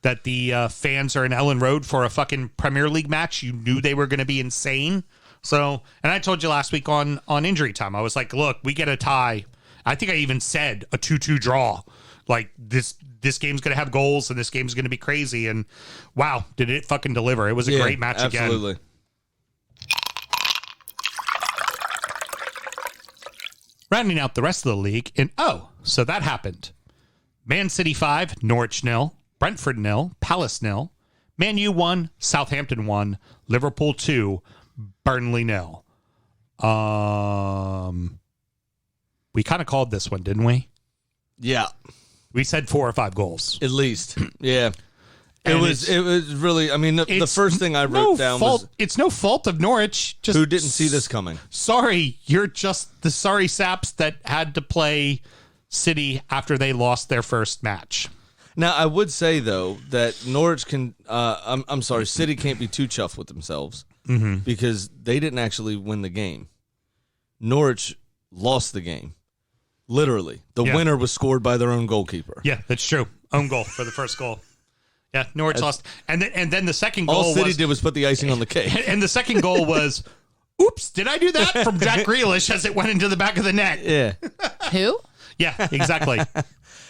the fans are in Ellen Road for a fucking Premier League match. You knew they were going to be insane. So, and I told you last week on Injury Time, I was like, look, we get a tie. I think I even said a 2-2 draw. Like, this game's going to have goals and this game's going to be crazy. And wow, did it fucking deliver. It was a great match again. Absolutely. Rounding out the rest of the league, so that happened. Man City 5, Norwich 0, Brentford 0, Palace 0, Man U 1, Southampton 1, Liverpool 2, Burnley 0. We kind of called this one, didn't we? Yeah. We said 4 or 5 goals. At least. Yeah. It And was really, I mean, the first thing I wrote down was... It's no fault of Norwich. Just who didn't see this coming. Sorry, you're just the sorry saps that had to play City after they lost their first match. Now, I would say, though, that Norwich can... I'm sorry, City can't be too chuffed with themselves because they didn't actually win the game. Norwich lost the game. Literally. The winner was scored by their own goalkeeper. Yeah, that's true. Own goal for the first goal. Yeah, Norwich lost. And then the second goal all City did was put the icing on the cake. And the second goal was, oops, did I do that? From Jack Grealish as it went into the back of the net. Yeah. Who? Yeah, exactly.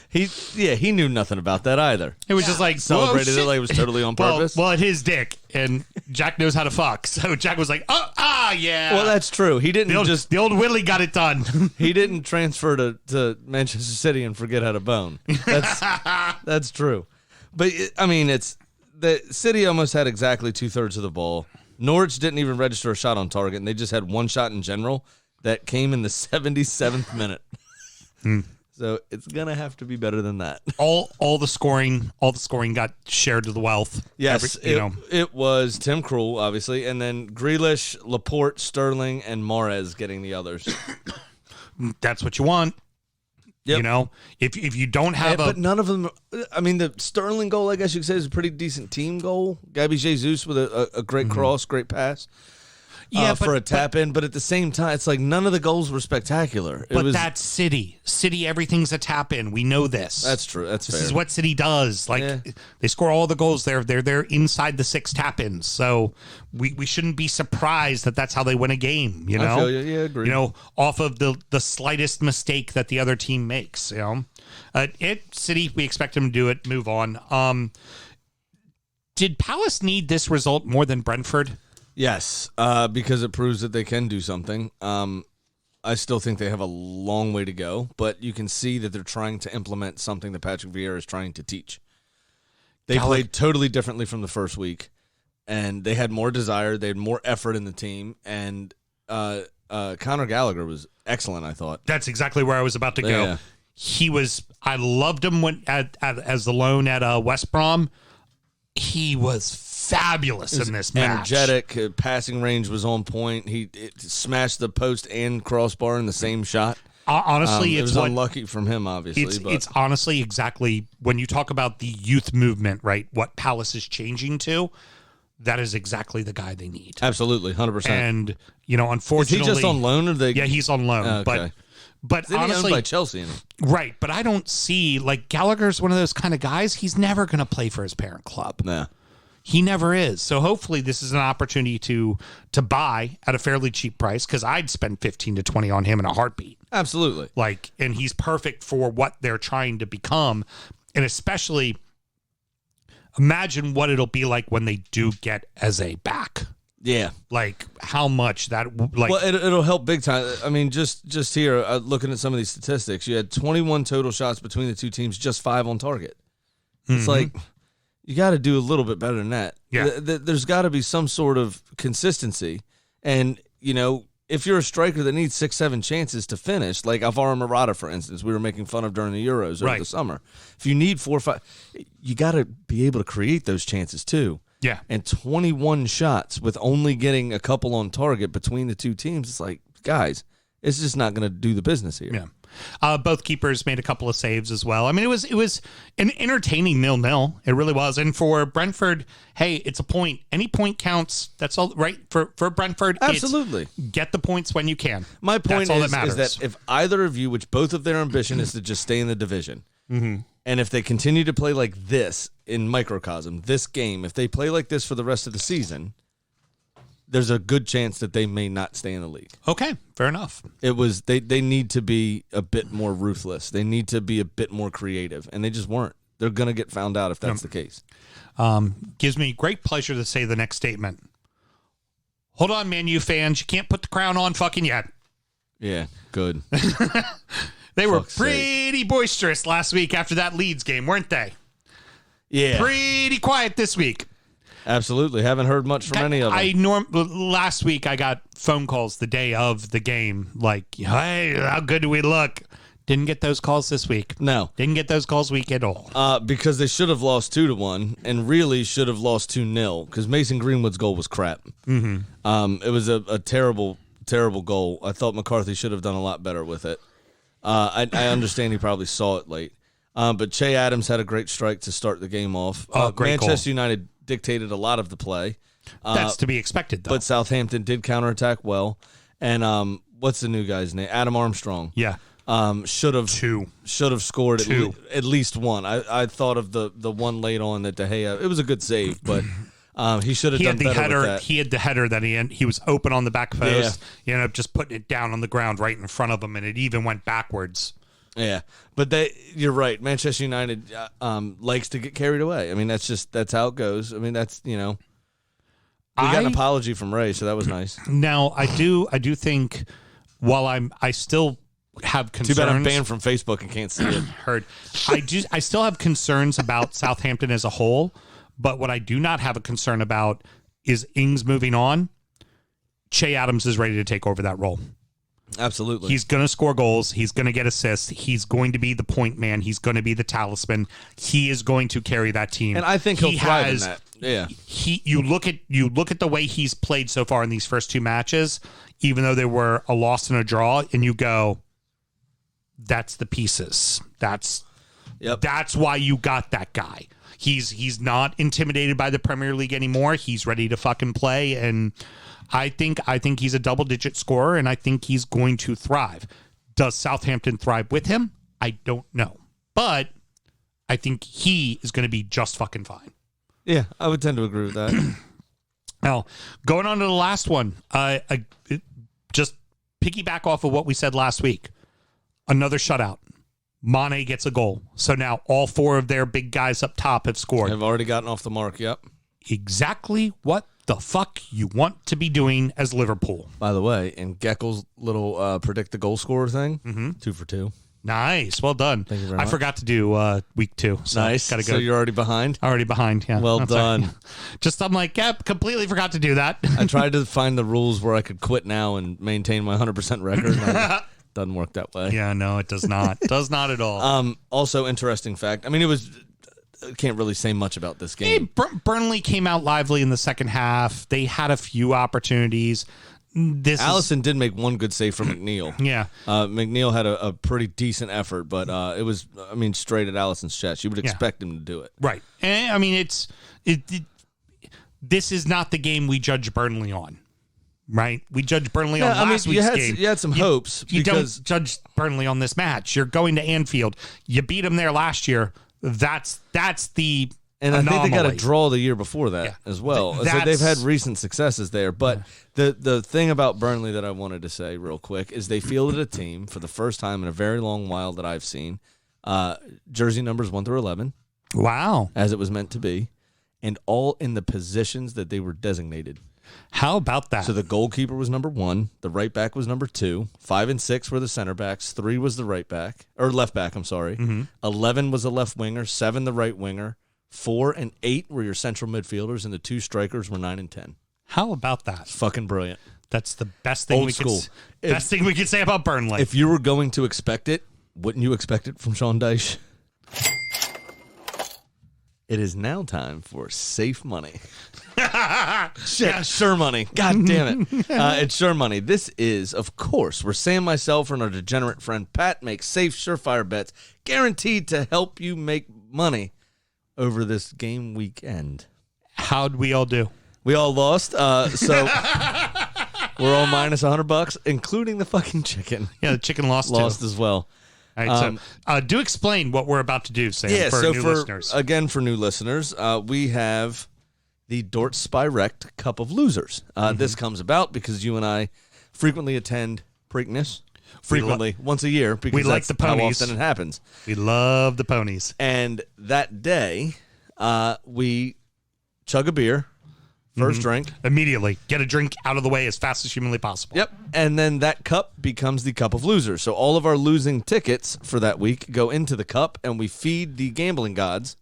He knew nothing about that either. It was just like, celebrated it like it was totally on purpose. Well, his dick, and Jack knows how to fuck. So Jack was like, yeah. Well, that's true. He didn't the old Willie got it done. He didn't transfer to Manchester City and forget how to bone. That's true. But, I mean, it's the City almost had exactly 2/3 of the ball. Norwich didn't even register a shot on target, and they just had one shot in general that came in the 77th minute. So it's going to have to be better than that. All the scoring got shared to the wealth. Yes, it was Tim Krul, obviously, and then Grealish, Laporte, Sterling, and Mahrez getting the others. That's what you want. Yep. You know, if you don't have but none of them. I mean, the Sterling goal, I guess you could say, is a pretty decent team goal. Gabby Jesus with a great cross, great pass. Yeah, for a tap in, but at the same time, it's like none of the goals were spectacular. But that's City. City, everything's a tap in. We know this. That's true. That's fair. This is what City does. Like they score all the goals. They're inside the 6 tap ins. So we shouldn't be surprised that that's how they win a game. You know, I feel you. Yeah, agree. You know, off of the slightest mistake that the other team makes. You know, City, we expect them to do it. Move on. Did Palace need this result more than Brentford? Yes, because it proves that they can do something. I still think they have a long way to go, but you can see that they're trying to implement something that Patrick Vieira is trying to teach. They played totally differently from the first week, and they had more desire, they had more effort in the team, and Conor Gallagher was excellent, I thought. That's exactly where I was about to go. Yeah. He was. I loved him as the loan at West Brom. He was fabulous in this match. Energetic, passing range was on point. He smashed the post and crossbar in the same shot. Honestly, it was unlucky from him, obviously. It's honestly exactly when you talk about the youth movement, right? What Palace is changing to, that is exactly the guy they need. Absolutely, 100%. And you know, unfortunately, is he just on loan? Or yeah, he's on loan. Okay. But honestly, owned by Chelsea, right? But I don't see like Gallagher's one of those kind of guys. He's never going to play for his parent club. Nah. He never is. So hopefully this is an opportunity to buy at a fairly cheap price because I'd spend 15 to 20 on him in a heartbeat. Absolutely. And he's perfect for what they're trying to become. And especially imagine what it'll be like when they do get Eze back. Yeah. How much that well, it'll help big time. I mean, just here, looking at some of these statistics, you had 21 total shots between the two teams, just 5 on target. It's you got to do a little bit better than that. Yeah. There's got to be some sort of consistency. And, if you're a striker that needs 6-7 chances to finish, like Alvaro Morata, for instance, we were making fun of during the Euros over the summer. If you need 4 or 5, you got to be able to create those chances too. Yeah. And 21 shots with only getting a couple on target between the two teams. It's like, guys, it's just not going to do the business here. Yeah. Both keepers made a couple of saves as well. I mean, it was an entertaining 0-0. It really was. And for Brentford, hey, it's a point. Any point counts. That's all right for Brentford. Absolutely. Get the points when you can. My point all is that if either of you, which both of their ambition is to just stay in the division, and if they continue to play like this in microcosm, this game, if they play like this for the rest of the season, there's a good chance that they may not stay in the league. Okay, fair enough. It was they need to be a bit more ruthless. They need to be a bit more creative, and they just weren't. They're going to get found out if that's the case. Gives me great pleasure to say the next statement. Hold on, Man U fans. You can't put the crown on fucking yet. Yeah, good. They were pretty boisterous last week after that Leeds game, weren't they? Yeah. Pretty quiet this week. Absolutely. Haven't heard much from any of them. Last week, I got phone calls the day of the game, like, hey, how good do we look? Didn't get those calls this week. No. Didn't get those calls week at all. Because they should have lost 2-1 and really should have lost 2-0 because Mason Greenwood's goal was crap. It was a terrible, terrible goal. I thought McCarthy should have done a lot better with it. I understand he probably saw it late. But Che Adams had a great strike to start the game off. Great Manchester goal. United dictated a lot of the play. That's to be expected, though. But Southampton did counterattack well. And what's the new guy's name? Adam Armstrong. Yeah. Should have scored at least one. I thought of the one late on that De Gea. It was a good save, but he should have done better with that. He had the header that he was open on the back post. Yeah. He ended up just putting it down on the ground right in front of him, and it even went backwards. Yeah, but you're right. Manchester United likes to get carried away. I mean, that's how it goes. I mean, we got an apology from Ray, so that was nice. Now, I do think while I still have concerns. Too bad I'm banned from Facebook and can't see it. Heard. I still have concerns about Southampton as a whole, but what I do not have a concern about is Ings moving on. Che Adams is ready to take over that role. Absolutely. He's going to score goals. He's going to get assists. He's going to be the point man. He's going to be the talisman. He is going to carry that team. And I think he'll thrive in that. Yeah. You look at the way he's played so far in these first 2 matches, even though they were a loss and a draw, and you go, that's the pieces. That's why you got that guy. He's not intimidated by the Premier League anymore. He's ready to fucking play, and I think he's a double-digit scorer, and I think he's going to thrive. Does Southampton thrive with him? I don't know. But I think he is going to be just fucking fine. Yeah, I would tend to agree with that. Now, going on to the last one, just piggyback off of what we said last week. Another shutout. Mane gets a goal. So now all 4 of their big guys up top have scored. Have already gotten off the mark, yep. Exactly what the fuck you want to be doing as Liverpool. By the way, in Geckel's little predict the goal scorer thing, 2 for 2. Nice. Well done. Thank you very much. I forgot to do week 2. So nice. Gotta go. So you're already behind? Already behind, yeah. Well That's done. Right. Just, I'm like, completely forgot to do that. I tried to find the rules where I could quit now and maintain my 100% record. Doesn't work that way. Yeah, no, it does not. Does not at all. Also, interesting fact. I mean, I can't really say much about this game. Burnley came out lively in the second half. They had a few opportunities. Allison did make one good save from McNeil. Yeah. McNeil had a pretty decent effort, but it was, straight at Allison's chest. You would expect him to do it. Right. And, I mean, this is not the game we judge Burnley on. Right? We judged Burnley on last week's game. You had some hopes. You don't judge Burnley on this match. You're going to Anfield. You beat them there last year. That's the And I think they got a anomaly. draw the year before that as well. So they've had recent successes there. But the thing about Burnley that I wanted to say real quick is they fielded a team for the first time in a very long while that I've seen. Jersey numbers 1 through 11. Wow. As it was meant to be. And all in the positions that they were designated. How about that? So the goalkeeper was number 1. The right back was number 2. 5 and 6 were the center backs. 3 was the right back. Or left back, I'm sorry. 11 was the left winger. 7 the right winger. 4 and 8 were your central midfielders, and the 2 strikers were 9 and 10. How about that? Fucking brilliant. That's the best thing best thing we could say about Burnley. If you were going to expect it, wouldn't you expect it from Sean Dyche? It is now time for safe money. Shit, sure money. God damn it. It's sure money. This is, of course, where Sam, myself, and our degenerate friend Pat make safe, surefire bets guaranteed to help you make money over this game weekend. How'd we all do? We all lost, so we're all minus $100, including the fucking chicken. Yeah, the chicken lost too. As well. All right, so do explain what we're about to do, Sam, for new listeners. Again, for new listeners, we have the Dort Spirect Cup of Losers. This comes about because you and I frequently attend Preakness. Once a year, because we like that's the ponies. how often it happens. We love the ponies. And that day, we chug a beer, first drink. Immediately. Get a drink out of the way as fast as humanly possible. Yep. And then that cup becomes the Cup of Losers. So all of our losing tickets for that week go into the cup, and we feed the gambling gods.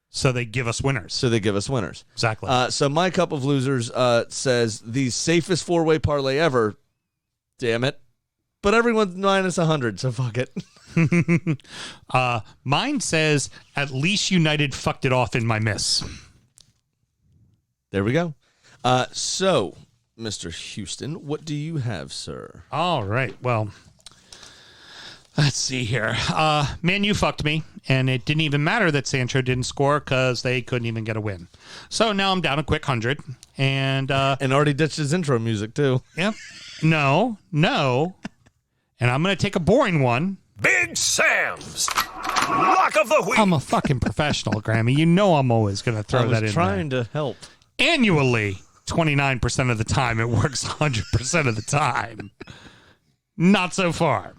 So they give us winners. Exactly. Exactly. So my Cup of Losers says the safest 4-way parlay ever. Damn it. But everyone's minus 100, so fuck it. Mine says, at least United fucked it off in my miss. There we go. So, Mr. Houston, what do you have, sir? All right. Well, let's see here. Man, you fucked me, and it didn't even matter that Sancho didn't score because they couldn't even get a win. So now I'm down a quick 100, and already ditched his intro music too. Yep. No. And I'm going to take a boring one. Big Sam's Lock of the Week. I'm a fucking professional, Grammy. You know I'm always going to throw that in there. I was trying to help. Annually, 29% of the time, it works 100% of the time. Not so far.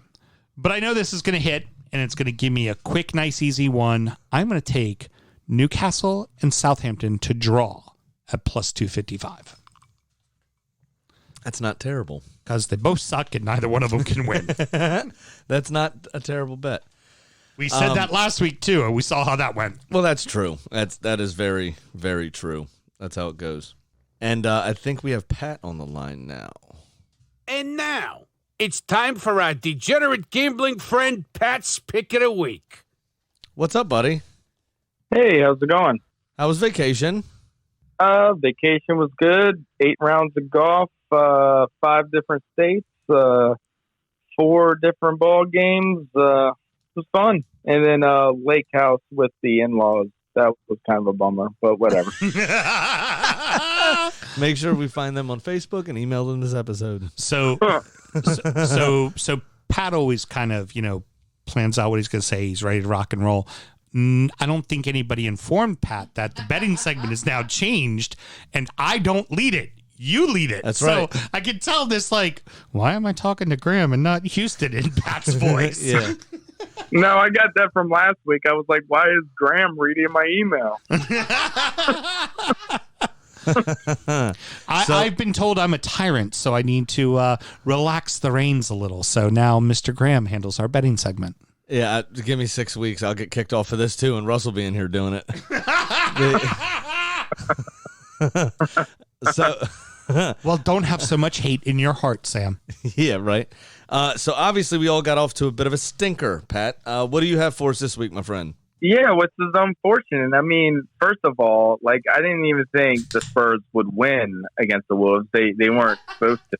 But I know this is going to hit, and it's going to give me a quick, nice, easy one. I'm going to take Newcastle and Southampton to draw at plus 255. That's not terrible. Because they both suck and neither one of them can win. That's not a terrible bet. We said that last week, too, and we saw how that went. Well, that's true. That is very, very true. That's how it goes. And I think we have Pat on the line now. And now, it's time for our degenerate gambling friend Pat's Pick of the Week. What's up, buddy? Hey, how's it going? How was vacation? Vacation was good. 8 rounds of golf, 5 different states, 4 different ball games. It was fun. And then lake house with the in-laws. That was kind of a bummer, but whatever. Make sure we find them on Facebook and email them this episode. So Pat always kind of, plans out what he's going to say. He's ready to rock and roll. I don't think anybody informed Pat that the betting segment is now changed, and I don't lead it. You lead it. That's right. So I can tell this, why am I talking to Graham and not Houston in Pat's voice? Yeah. No, I got that from last week. I was like, why is Graham reading my email? I've been told I'm a tyrant, so I need to relax the reins a little. So now Mr. Graham handles our betting segment. Yeah, give me 6 weeks. I'll get kicked off for this too, and Russell be in here doing it. Well, don't have so much hate in your heart, Sam. Yeah, right. So obviously we all got off to a bit of a stinker, Pat. What do you have for us this week, my friend? Yeah, which is unfortunate. I mean, first of all, I didn't even think the Spurs would win against the Wolves. They weren't supposed to.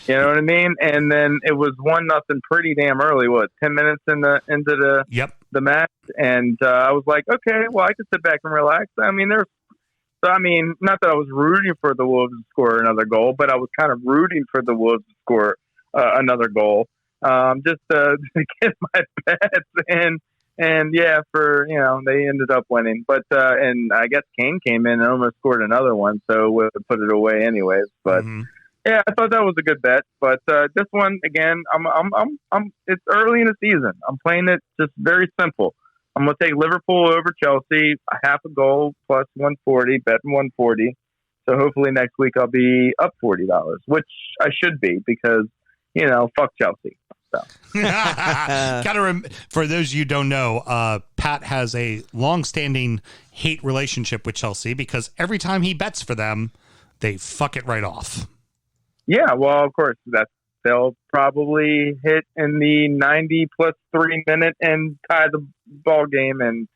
You know what I mean? And then it was 1-0 pretty damn early. 10 minutes into the match, and I was like, okay, well, I can sit back and relax. I mean, not that I was rooting for the Wolves to score another goal, but I was kind of rooting for the Wolves to score another goal, just to get my bets in. And they ended up winning. But and I guess Kane came in and almost scored another one, so would have put it away anyways. But yeah, I thought that was a good bet. But this one again, it's early in the season. I'm playing it just very simple. I'm gonna take Liverpool over Chelsea, a half a goal plus 140, betting 140. So hopefully next week I'll be up $40, which I should be because fuck Chelsea. So. For those of you who don't know, Pat has a long-standing hate relationship with Chelsea because every time he bets for them, they fuck it right off. Yeah, well, of course, they'll probably hit in the 90 plus 3 minute and tie the ball game and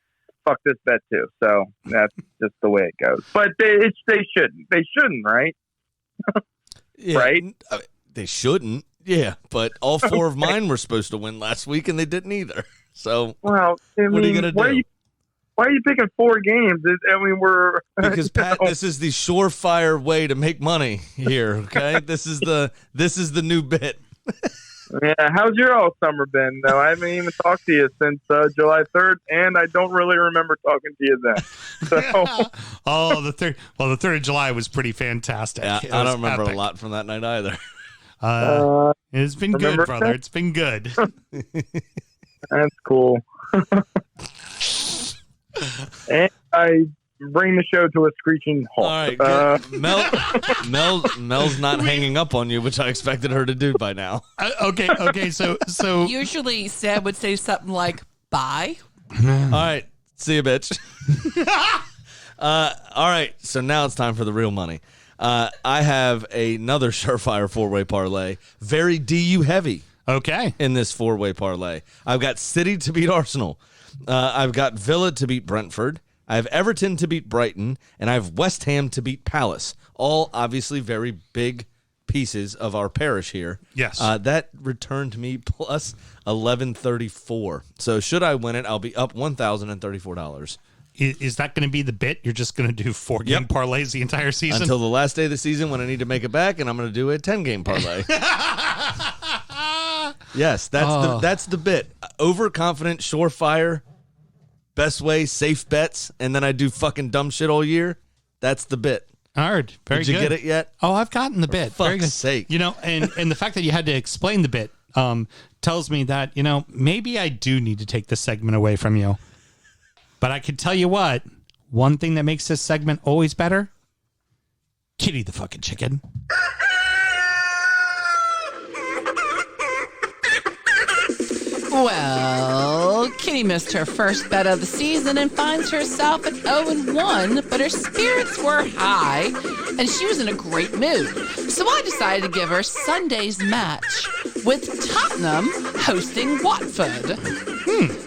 fuck this bet too. So that's just the way it goes. But they shouldn't, right? Yeah, right? They shouldn't. Yeah, but all four of mine were supposed to win last week, and they didn't either. So, well, what are you going to do? Why are you picking 4 games? We're because Pat, this is the surefire way to make money here. Okay, this is the new bit. Yeah, how's your all summer been? Though I haven't even talked to you since July 3rd, and I don't really remember talking to you then. So, the 3rd. Well, the 3rd of July was pretty fantastic. Yeah, I don't remember a lot from that night either. It's been good, brother. It's been good. That's cool. And I bring the show to a screeching halt. All right, Mel's not hanging up on you, which I expected her to do by now. Okay. So usually Sam would say something like "bye." All right, see you, bitch. All right, so now it's time for the real money. I have another surefire 4-way parlay, very DU heavy. Okay. In this 4-way parlay, I've got City to beat Arsenal. I've got Villa to beat Brentford. I have Everton to beat Brighton, and I have West Ham to beat Palace. All obviously very big pieces of our parish here. Yes. That returned me plus 1134. So should I win it, I'll be up $1,034. Is that going to be the bit? You're just going to do 4-game parlays the entire season? Until the last day of the season when I need to make it back, and I'm going to do a 10-game parlay. Yes, that's the bit. Overconfident, surefire, best way, safe bets, and then I do fucking dumb shit all year. That's the bit. All right, very good. Did you get it yet? Oh, I've gotten the bit. For very good. fuck's sake. And the fact that you had to explain the bit tells me that, maybe I do need to take this segment away from you. But I can tell you what, one thing that makes this segment always better, Kitty the fucking chicken. Well, Kitty missed her first bet of the season and finds herself at 0-1, but her spirits were high and she was in a great mood. So I decided to give her Sunday's match with Tottenham hosting Watford.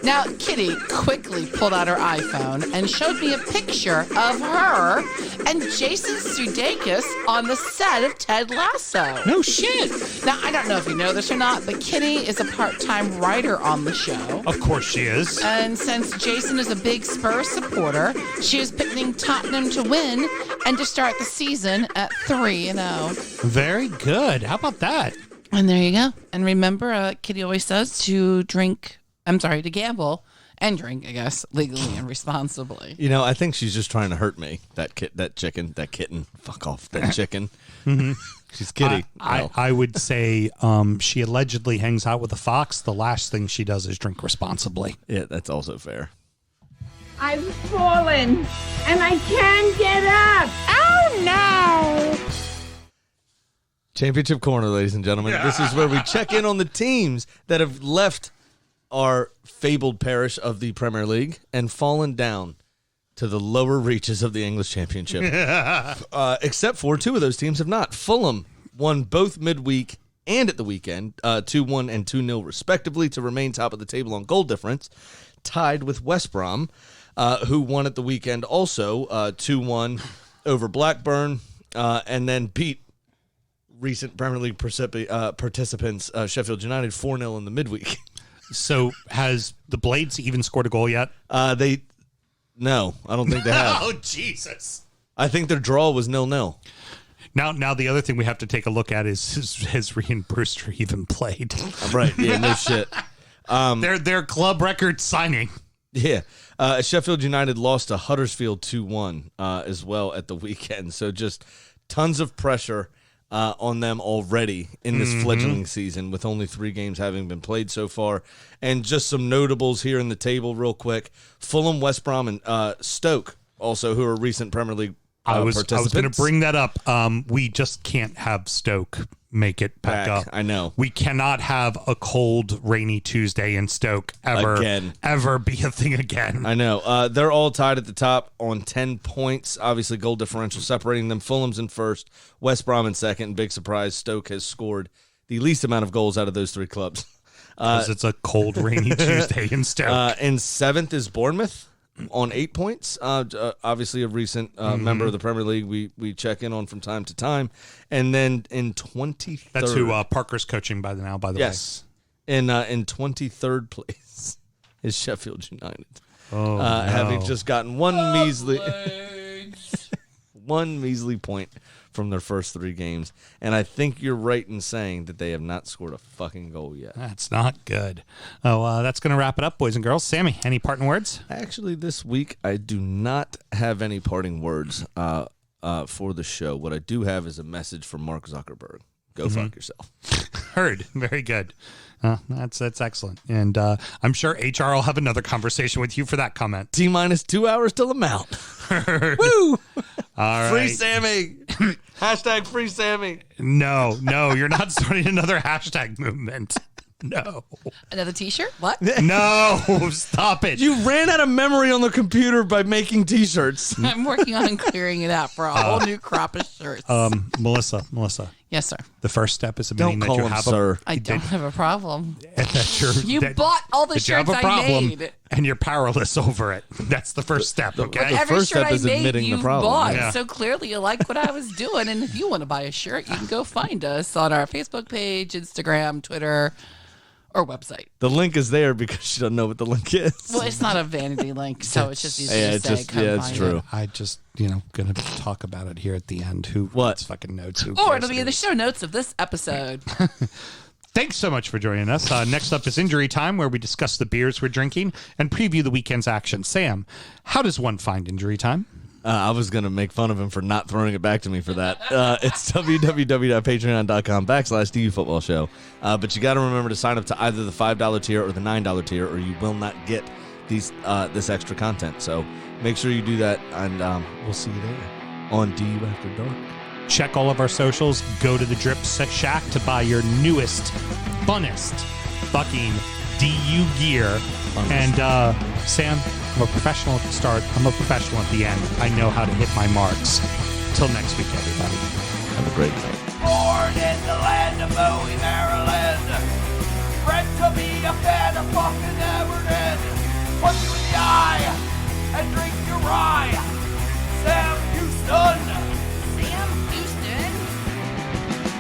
Now, Kitty quickly pulled out her iPhone and showed me a picture of her and Jason Sudeikis on the set of Ted Lasso. No shit. Now, I don't know if you know this or not, but Kitty is a part-time writer on the show. Of course she is. And since Jason is a big Spurs supporter, she is picking Tottenham to win and to start the season at 3-0. Very good. How about that? And there you go. And remember, Kitty always says to gamble and drink, I guess, legally and responsibly. I think she's just trying to hurt me. That kitten. Fuck off, that chicken. She's Kitty. I would say she allegedly hangs out with a fox. The last thing she does is drink responsibly. Yeah, that's also fair. I've fallen and I can't get up. Oh no! Championship Corner, ladies and gentlemen. This is where we check in on the teams that have left our fabled parish of the Premier League and fallen down to the lower reaches of the English Championship. Except for 2 of those teams have not. Fulham won both midweek and at the weekend, 2-1 and 2-0 respectively, to remain top of the table on goal difference, tied with West Brom, who won at the weekend also 2-1 over Blackburn, and then beat recent Premier League participants Sheffield United 4-0 in the midweek. So has the Blades even scored a goal yet? No, I don't think they have. Oh, Jesus. I think their draw was 0-0. Now the other thing we have to take a look at is has Rhian Brewster even played? Right, yeah, no shit. Their club record signing. Yeah. Sheffield United lost to Huddersfield 2-1 as well at the weekend. So just tons of pressure on them already in this fledgling season, with only 3 games having been played so far. And just some notables here in the table real quick. Fulham, West Brom, and Stoke, also, who are recent Premier League participants. I was going to bring that up. We just can't have Stoke make it back up. I know. We cannot have a cold, rainy Tuesday in Stoke ever be a thing again. I know. They're all tied at the top on 10 points. Obviously, goal differential separating them. Fulham's in first, West Brom in second. Big surprise, Stoke has scored the least amount of goals out of those 3 clubs. Because it's a cold, rainy Tuesday in Stoke. And 7th is Bournemouth on 8 points. Obviously, a recent member of the Premier League we check in on from time to time. And then in 23rd. That's who Parker's coaching by the way. Yes. In 23rd place is Sheffield United. No. Having just gotten one measly point from their first 3 games. And I think you're right in saying that they have not scored a fucking goal yet. That's not good. Oh, that's going to wrap it up, boys and girls. Sammy, any parting words? Actually, this week, I do not have any parting words for the show. What I do have is a message from Mark Zuckerberg. Go fuck yourself. Heard. Very good. That's excellent. And I'm sure HR will have another conversation with you for that comment. T-minus 2 hours till amount. Woo! All right. Free Sammy. Hashtag free Sammy. No, you're not starting another hashtag movement. No. Another T-shirt? What? No, stop it. You ran out of memory on the computer by making T-shirts. I'm working on clearing it out for a whole new crop of shirts. Melissa. Yes, sir. The first step is admitting Don't that you call him have sir. I don't have a problem. You bought all the you have shirts a problem, I made. And you're powerless over it. That's the first step, okay? The Every first shirt step I is made, admitting you the problem. bought. Yeah. So clearly you like what I was doing. And if you want to buy a shirt, you can go find us on our Facebook page, Instagram, Twitter, or website. The link is there because she doesn't know what the link is. Well, it's not a vanity link, so it's just easy to say. It's true. I just, gonna talk about it here at the end. What's fucking notes? Or it'll be in the show notes of this episode. Thanks so much for joining us. Next up is Injury Time, where we discuss the beers we're drinking and preview the weekend's action. Sam, how does one find Injury Time? I was going to make fun of him for not throwing it back to me for that. It's www.patreon.com/DU Football Show. But you got to remember to sign up to either the $5 tier or the $9 tier, or you will not get this extra content. So make sure you do that, and we'll see you there on DU After Dark. Check all of our socials. Go to the Drip Shack to buy your newest, funnest fucking DU gear. And Sam, I'm a professional at the start. I'm a professional at the end. I know how to hit my marks. Till next week, everybody. Have a great night. Born in the land of Bowie, Maryland. Bred to be a fan of fucking Everton. Punch you in the eye and drink your rye. Sam Houston.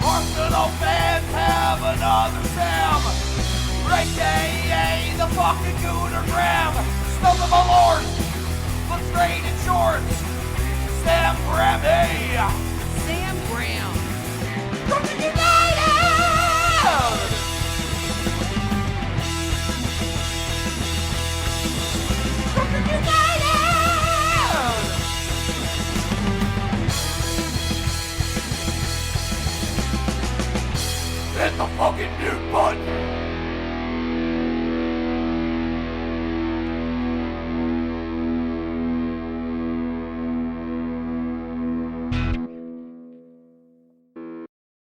Arsenal fans have another Sam. AKA the fucking Gooner Graham. Stump of my lord. Look straight in shorts. Sam Grammy. Sam Graham. Brooklyn United! Brooklyn United! Hit the fucking mute button!